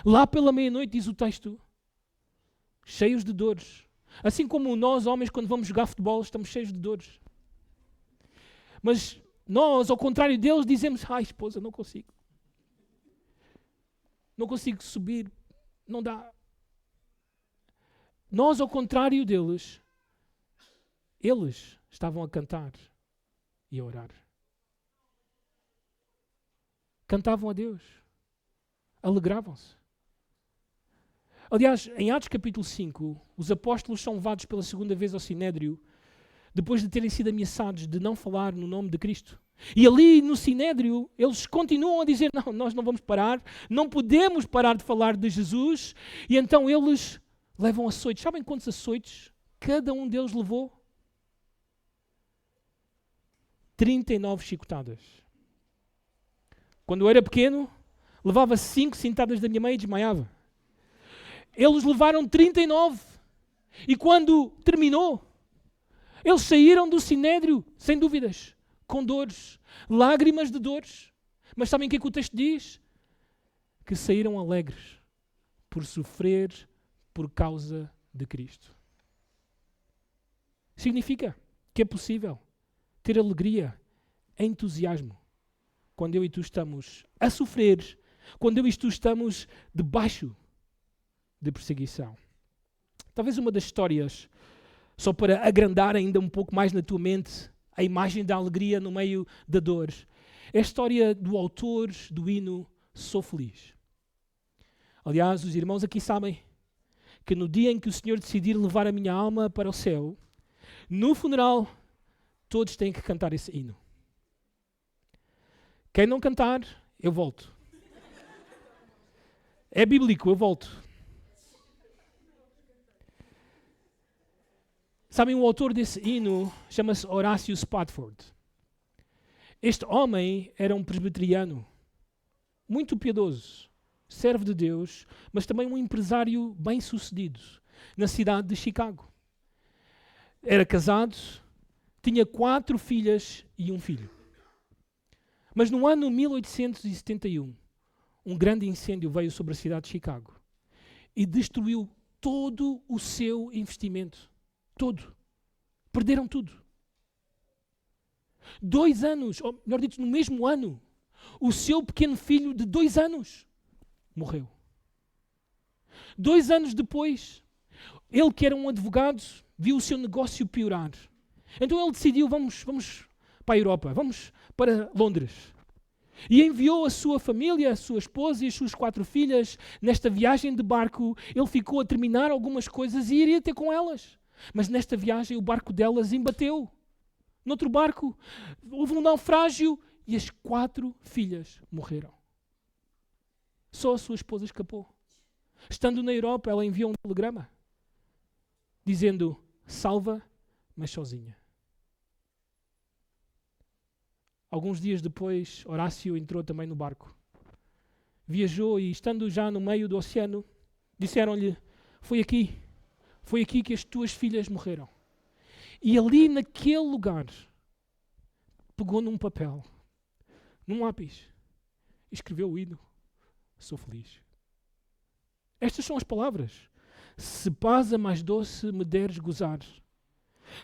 Lá pela meia-noite, diz o texto, cheios de dores. Assim como nós, homens, quando vamos jogar futebol, estamos cheios de dores. Mas nós, ao contrário deles, dizemos, esposa, não consigo. Não consigo subir, não dá. Nós, ao contrário deles, eles estavam a cantar e a orar. Cantavam a Deus. Alegravam-se. Aliás, em Atos capítulo 5, os apóstolos são levados pela segunda vez ao Sinédrio, depois de terem sido ameaçados de não falar no nome de Cristo. E ali no Sinédrio, eles continuam a dizer, não, nós não vamos parar, não podemos parar de falar de Jesus. E então eles levam açoites. Sabem quantos açoites cada um deles levou? 39 chicotadas. Quando eu era pequeno, levava 5 cintadas da minha mãe e desmaiava. Eles levaram 39. E quando terminou, eles saíram do sinédrio, sem dúvidas, com dores, lágrimas de dores. Mas sabem o que é que o texto diz? Que saíram alegres por sofrer por causa de Cristo. Significa que é possível ter alegria, entusiasmo, quando eu e tu estamos a sofrer, quando eu e tu estamos debaixo de perseguição. Talvez uma das histórias, só para agrandar ainda um pouco mais na tua mente a imagem da alegria no meio da dor, é a história do autor do hino Sou Feliz. Aliás, os irmãos aqui sabem que no dia em que o Senhor decidir levar a minha alma para o céu, no funeral, todos têm que cantar esse hino. Quem não cantar, eu volto. É bíblico, eu volto. Sabem, o autor desse hino chama-se Horácio Spafford. Este homem era um presbiteriano, muito piedoso, servo de Deus, mas também um empresário bem-sucedido na cidade de Chicago. Era casado, tinha 4 filhas e um filho. Mas no ano 1871, um grande incêndio veio sobre a cidade de Chicago e destruiu todo o seu investimento. Todo. Perderam tudo. 2 anos, ou melhor dito, no mesmo ano, o seu pequeno filho de 2 anos morreu. 2 anos depois, ele que era um advogado, viu o seu negócio piorar. Então ele decidiu, vamos para a Europa, vamos para Londres. E enviou a sua família, a sua esposa e as suas 4 filhas nesta viagem de barco. Ele ficou a terminar algumas coisas e iria ter com elas. Mas nesta viagem o barco delas embateu. Noutro barco houve um naufrágio e as 4 filhas morreram. Só a sua esposa escapou. Estando na Europa, ela enviou um telegrama dizendo: salva, mas sozinha. Alguns dias depois, Horácio entrou também no barco. Viajou e, estando já no meio do oceano, disseram-lhe: foi aqui que as tuas filhas morreram. E ali, naquele lugar, pegou num papel, num lápis, e escreveu o hino: Sou feliz. Estas são as palavras. Se paz a mais doce me deres gozar,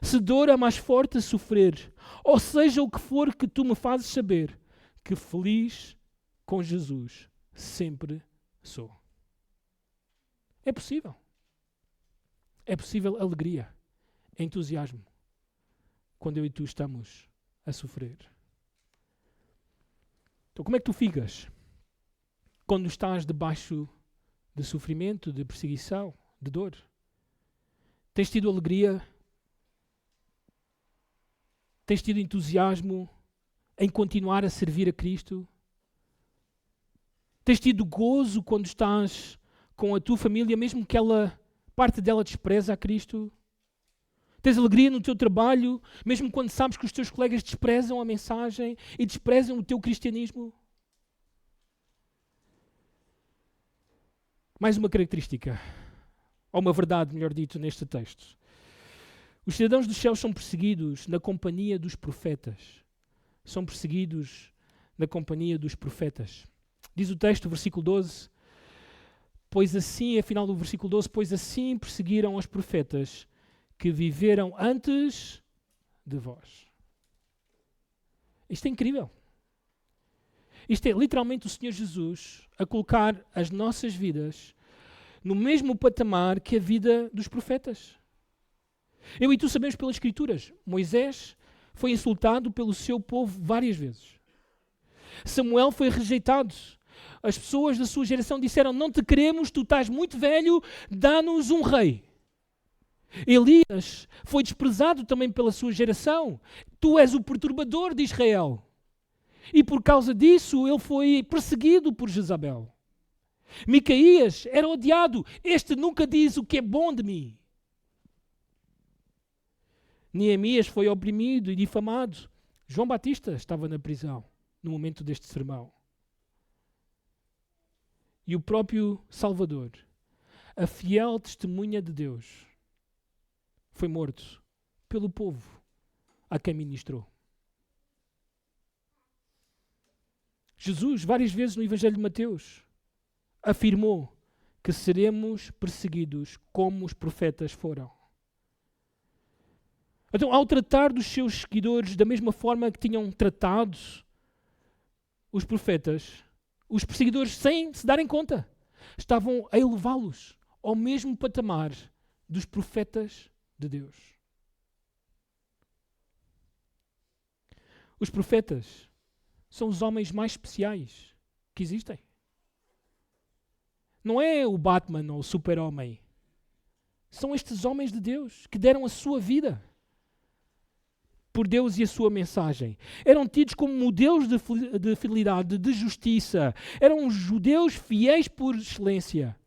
se dor a mais forte sofrer, ou seja o que for que tu me fazes saber, que feliz com Jesus sempre sou. É possível. É possível alegria, entusiasmo, quando eu e tu estamos a sofrer. Então, como é que tu ficas quando estás debaixo de sofrimento, de perseguição, de dor? Tens tido alegria? Tens tido entusiasmo em continuar a servir a Cristo? Tens tido gozo quando estás com a tua família, mesmo que parte dela despreza a Cristo? Tens alegria no teu trabalho, mesmo quando sabes que os teus colegas desprezam a mensagem e desprezam o teu cristianismo? Mais uma característica, ou uma verdade, melhor dito, neste texto. Os cidadãos dos céus são perseguidos na companhia dos profetas. São perseguidos na companhia dos profetas. Diz o texto, versículo 12, pois assim, afinal do versículo 12, pois assim perseguiram os profetas que viveram antes de vós. Isto é incrível. Isto é literalmente o Senhor Jesus a colocar as nossas vidas no mesmo patamar que a vida dos profetas. Eu e tu sabemos pelas Escrituras, Moisés foi insultado pelo seu povo várias vezes. Samuel foi rejeitado. As pessoas da sua geração disseram: não te queremos, tu estás muito velho, dá-nos um rei. Elias foi desprezado também pela sua geração. Tu és o perturbador de Israel. E por causa disso ele foi perseguido por Jezabel. Micaías era odiado. Este nunca diz o que é bom de mim. Neemias foi oprimido e difamado. João Batista estava na prisão no momento deste sermão. e o próprio Salvador, a fiel testemunha de Deus, foi morto pelo povo a quem ministrou. Jesus, várias vezes no Evangelho de Mateus, afirmou que seremos perseguidos como os profetas foram. Então, ao tratar dos seus seguidores da mesma forma que tinham tratado os profetas, os perseguidores, sem se darem conta, estavam a elevá-los ao mesmo patamar dos profetas de Deus. Os profetas são os homens mais especiais que existem. Não é o Batman ou o Super-Homem. São estes homens de Deus que deram a sua vida por Deus e a sua mensagem. Eram tidos como modelos de fidelidade, de justiça. Eram judeus fiéis por excelência.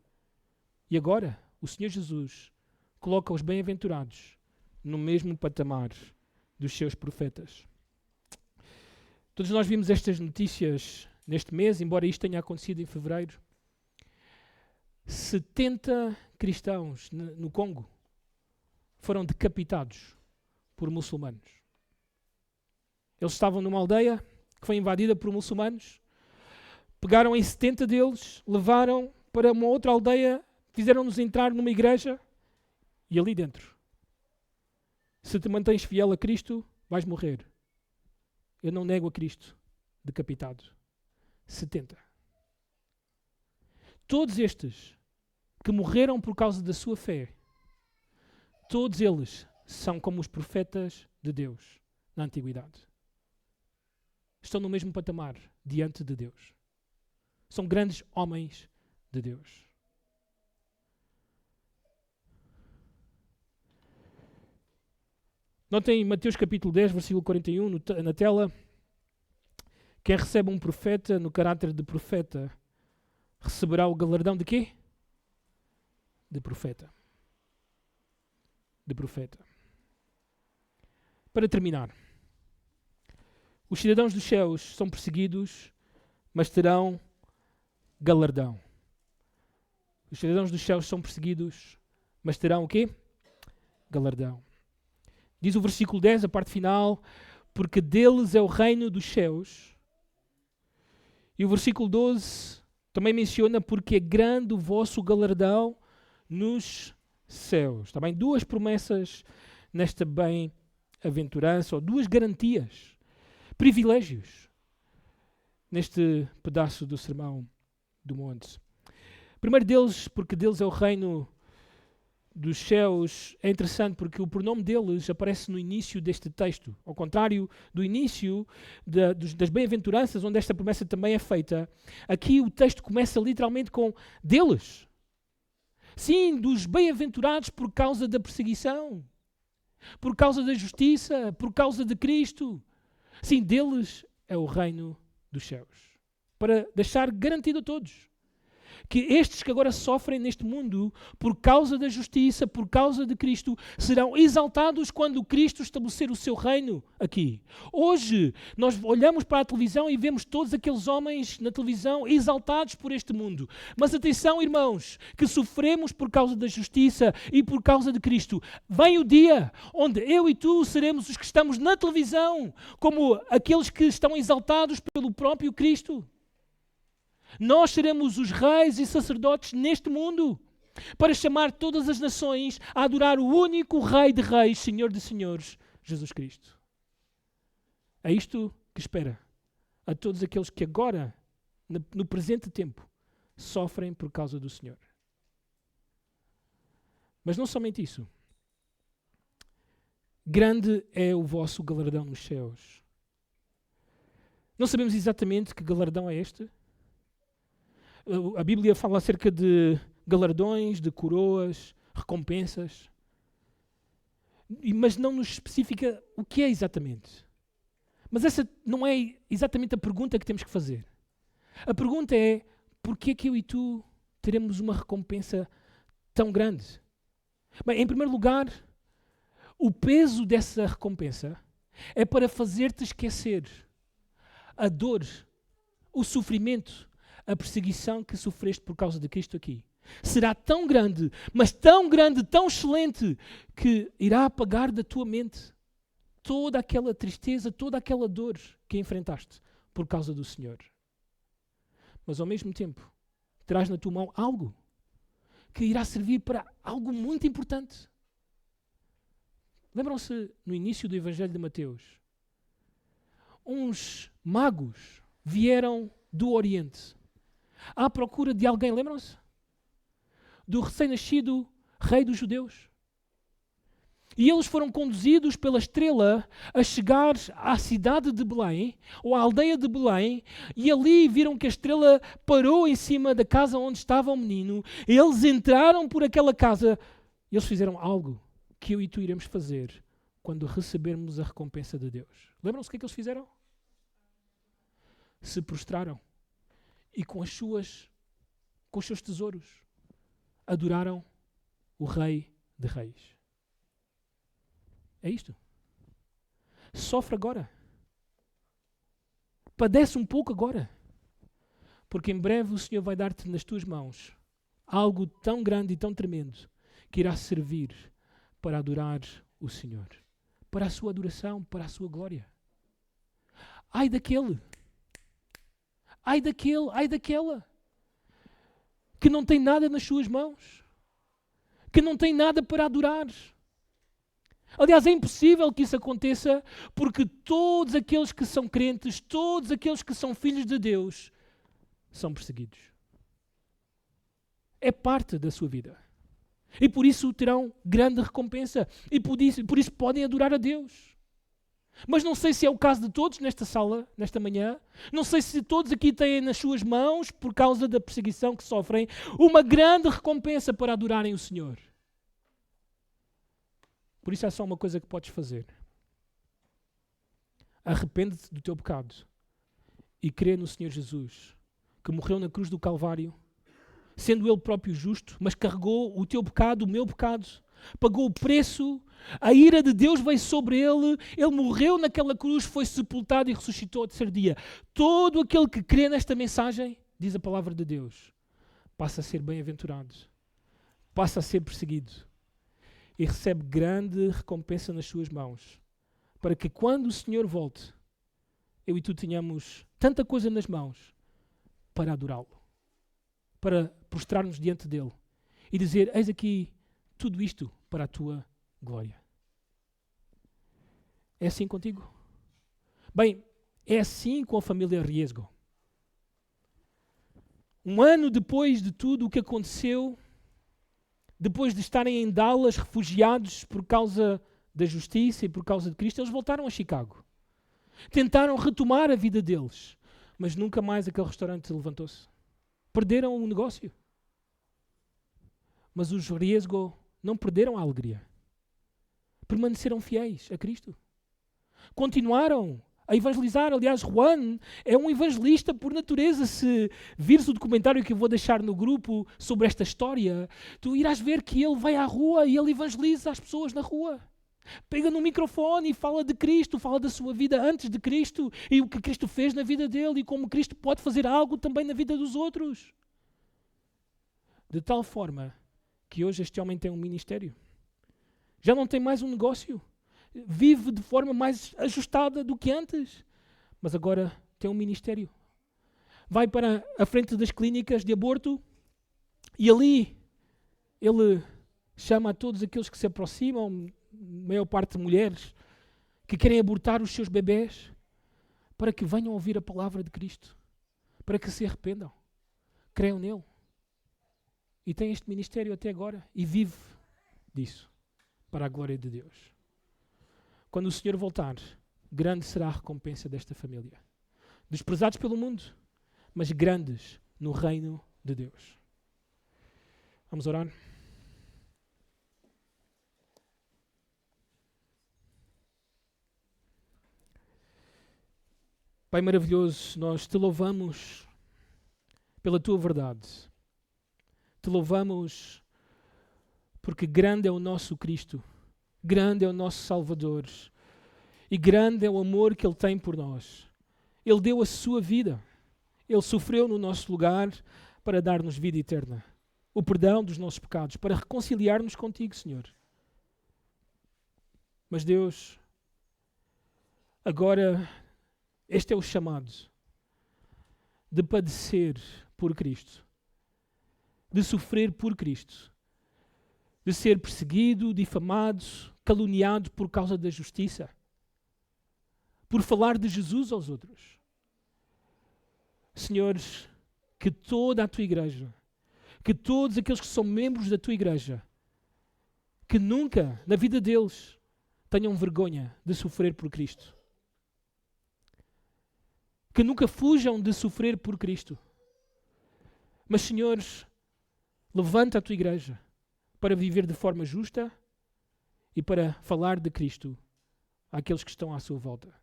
E agora, o Senhor Jesus coloca os bem-aventurados no mesmo patamar dos seus profetas. Todos nós vimos estas notícias neste mês, embora isto tenha acontecido em fevereiro. 70 cristãos no Congo foram decapitados por muçulmanos. Eles estavam numa aldeia que foi invadida por muçulmanos, pegaram em 70 deles, levaram para uma outra aldeia, fizeram-nos entrar numa igreja e ali dentro, se te mantens fiel a Cristo, vais morrer. Eu não nego a Cristo, decapitado. 70. Todos estes que morreram por causa da sua fé, todos eles são como os profetas de Deus na antiguidade. Estão no mesmo patamar diante de Deus. São grandes homens de Deus. Notem Mateus capítulo 10, versículo 41, na tela. Quem recebe um profeta no caráter de profeta receberá o galardão de quê? De profeta. De profeta. Para terminar, os cidadãos dos céus são perseguidos, mas terão galardão. Os cidadãos dos céus são perseguidos, mas terão o quê? Galardão. Diz o versículo 10, a parte final, porque deles é o reino dos céus. E o versículo 12 também menciona porque é grande o vosso galardão nos céus. Está bem? Duas promessas nesta bem-aventurança, ou duas garantias, privilégios, neste pedaço do Sermão do Monte. Primeiro deles, porque deles é o reino dos céus, é interessante porque o pronome deles aparece no início deste texto. Ao contrário do início das bem-aventuranças, onde esta promessa também é feita, aqui o texto começa literalmente com deles. Sim, dos bem-aventurados por causa da perseguição, por causa da justiça, por causa de Cristo. Sim, deles é o reino dos céus. Para deixar garantido a todos que estes que agora sofrem neste mundo por causa da justiça, por causa de Cristo, serão exaltados quando Cristo estabelecer o seu reino aqui. Hoje, nós olhamos para a televisão e vemos todos aqueles homens na televisão exaltados por este mundo. Mas atenção, irmãos, que sofremos por causa da justiça e por causa de Cristo. Vem o dia onde eu e tu seremos os que estamos na televisão, como aqueles que estão exaltados pelo próprio Cristo. Nós seremos os reis e sacerdotes neste mundo para chamar todas as nações a adorar o único Rei de Reis, Senhor de Senhores, Jesus Cristo. É isto que espera a todos aqueles que agora, no presente tempo, sofrem por causa do Senhor. Mas não somente isso. Grande é o vosso galardão nos céus. Não sabemos exatamente que galardão é este. A Bíblia fala acerca de galardões, de coroas, recompensas, mas não nos especifica o que é exatamente. Mas essa não é exatamente a pergunta que temos que fazer. A pergunta é, porquê é que eu e tu teremos uma recompensa tão grande? Bem, em primeiro lugar, o peso dessa recompensa é para fazer-te esquecer a dor, o sofrimento, a perseguição que sofreste por causa de Cristo aqui será tão grande, mas tão grande, tão excelente, que irá apagar da tua mente toda aquela tristeza, toda aquela dor que enfrentaste por causa do Senhor. Mas ao mesmo tempo, terás na tua mão algo que irá servir para algo muito importante. Lembram-se no início do Evangelho de Mateus? Uns magos vieram do Oriente à procura de alguém, lembram-se? Do recém-nascido rei dos judeus. E eles foram conduzidos pela estrela a chegar à cidade de Belém, ou à aldeia de Belém, e ali viram que a estrela parou em cima da casa onde estava o menino. Eles entraram por aquela casa e eles fizeram algo que eu e tu iremos fazer quando recebermos a recompensa de Deus. Lembram-se o que é que eles fizeram? Se prostraram e com os seus tesouros adoraram o Rei de Reis. É isto. Sofre agora. Padece um pouco agora. Porque em breve o Senhor vai dar-te nas tuas mãos algo tão grande e tão tremendo que irá servir para adorar o Senhor. Para a sua adoração, para a sua glória. Ai daquele. Ai daquele, ai daquela. Que não tem nada nas suas mãos. Que não tem nada para adorar. Aliás, é impossível que isso aconteça porque todos aqueles que são crentes, todos aqueles que são filhos de Deus, são perseguidos. É parte da sua vida. E por isso terão grande recompensa. E por isso podem adorar a Deus. Mas não sei se é o caso de todos nesta sala, nesta manhã. Não sei se todos aqui têm nas suas mãos, por causa da perseguição que sofrem, uma grande recompensa para adorarem o Senhor. Por isso há só uma coisa que podes fazer. Arrepende-te do teu pecado e crê no Senhor Jesus, que morreu na cruz do Calvário, sendo Ele próprio justo, mas carregou o teu pecado, o meu pecado, pagou o preço, a ira de Deus veio sobre Ele, Ele morreu naquela cruz, foi sepultado e ressuscitou ao terceiro dia. Todo aquele que crê nesta mensagem, diz a palavra de Deus, passa a ser bem-aventurado, passa a ser perseguido e recebe grande recompensa nas suas mãos, para que quando o Senhor volte, eu e tu tenhamos tanta coisa nas mãos para adorá-lo, para prostrar-nos diante dele e dizer, eis aqui tudo isto para a tua glória. É assim contigo? Bem, é assim com a família Riesgo. Um ano depois de tudo o que aconteceu, depois de estarem em Dallas refugiados por causa da justiça e por causa de Cristo, eles voltaram a Chicago. Tentaram retomar a vida deles, mas nunca mais aquele restaurante levantou-se. Perderam o negócio. Mas os Riesgo não perderam a alegria. Permaneceram fiéis a Cristo. Continuaram a evangelizar. Aliás, Juan é um evangelista por natureza. Se vires o documentário que eu vou deixar no grupo sobre esta história, tu irás ver que ele vai à rua e ele evangeliza as pessoas na rua. Pega no microfone e fala de Cristo, fala da sua vida antes de Cristo e o que Cristo fez na vida dele e como Cristo pode fazer algo também na vida dos outros. De tal forma que hoje este homem tem um ministério. Já não tem mais um negócio. Vive de forma mais ajustada do que antes. Mas agora tem um ministério. Vai para a frente das clínicas de aborto e ali ele chama a todos aqueles que se aproximam, maior parte de mulheres, que querem abortar os seus bebés, para que venham ouvir a palavra de Cristo, para que se arrependam, creiam nele. E tem este ministério até agora e vive disso, para a glória de Deus. Quando o Senhor voltar, grande será a recompensa desta família. Desprezados pelo mundo, mas grandes no reino de Deus. Vamos orar? Pai maravilhoso, nós te louvamos pela tua verdade. Te louvamos porque grande é o nosso Cristo, grande é o nosso Salvador e grande é o amor que Ele tem por nós. Ele deu a sua vida, Ele sofreu no nosso lugar para dar-nos vida eterna, o perdão dos nossos pecados, para reconciliar-nos contigo, Senhor. Mas Deus, agora este é o chamado de padecer por Cristo, de sofrer por Cristo, de ser perseguido, difamado, caluniado por causa da justiça, por falar de Jesus aos outros. Senhores, que toda a tua igreja, que todos aqueles que são membros da tua igreja, que nunca na vida deles tenham vergonha de sofrer por Cristo. Que nunca fujam de sofrer por Cristo. Mas, senhores, levanta a tua igreja para viver de forma justa e para falar de Cristo àqueles que estão à sua volta.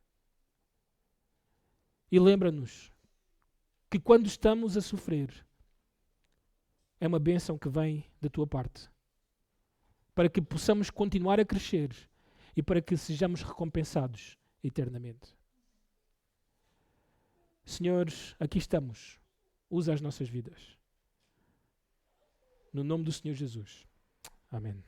E lembra-nos que quando estamos a sofrer, é uma bênção que vem da tua parte, para que possamos continuar a crescer e para que sejamos recompensados eternamente. Senhores, aqui estamos. Usa as nossas vidas. No nome do Senhor Jesus. Amém.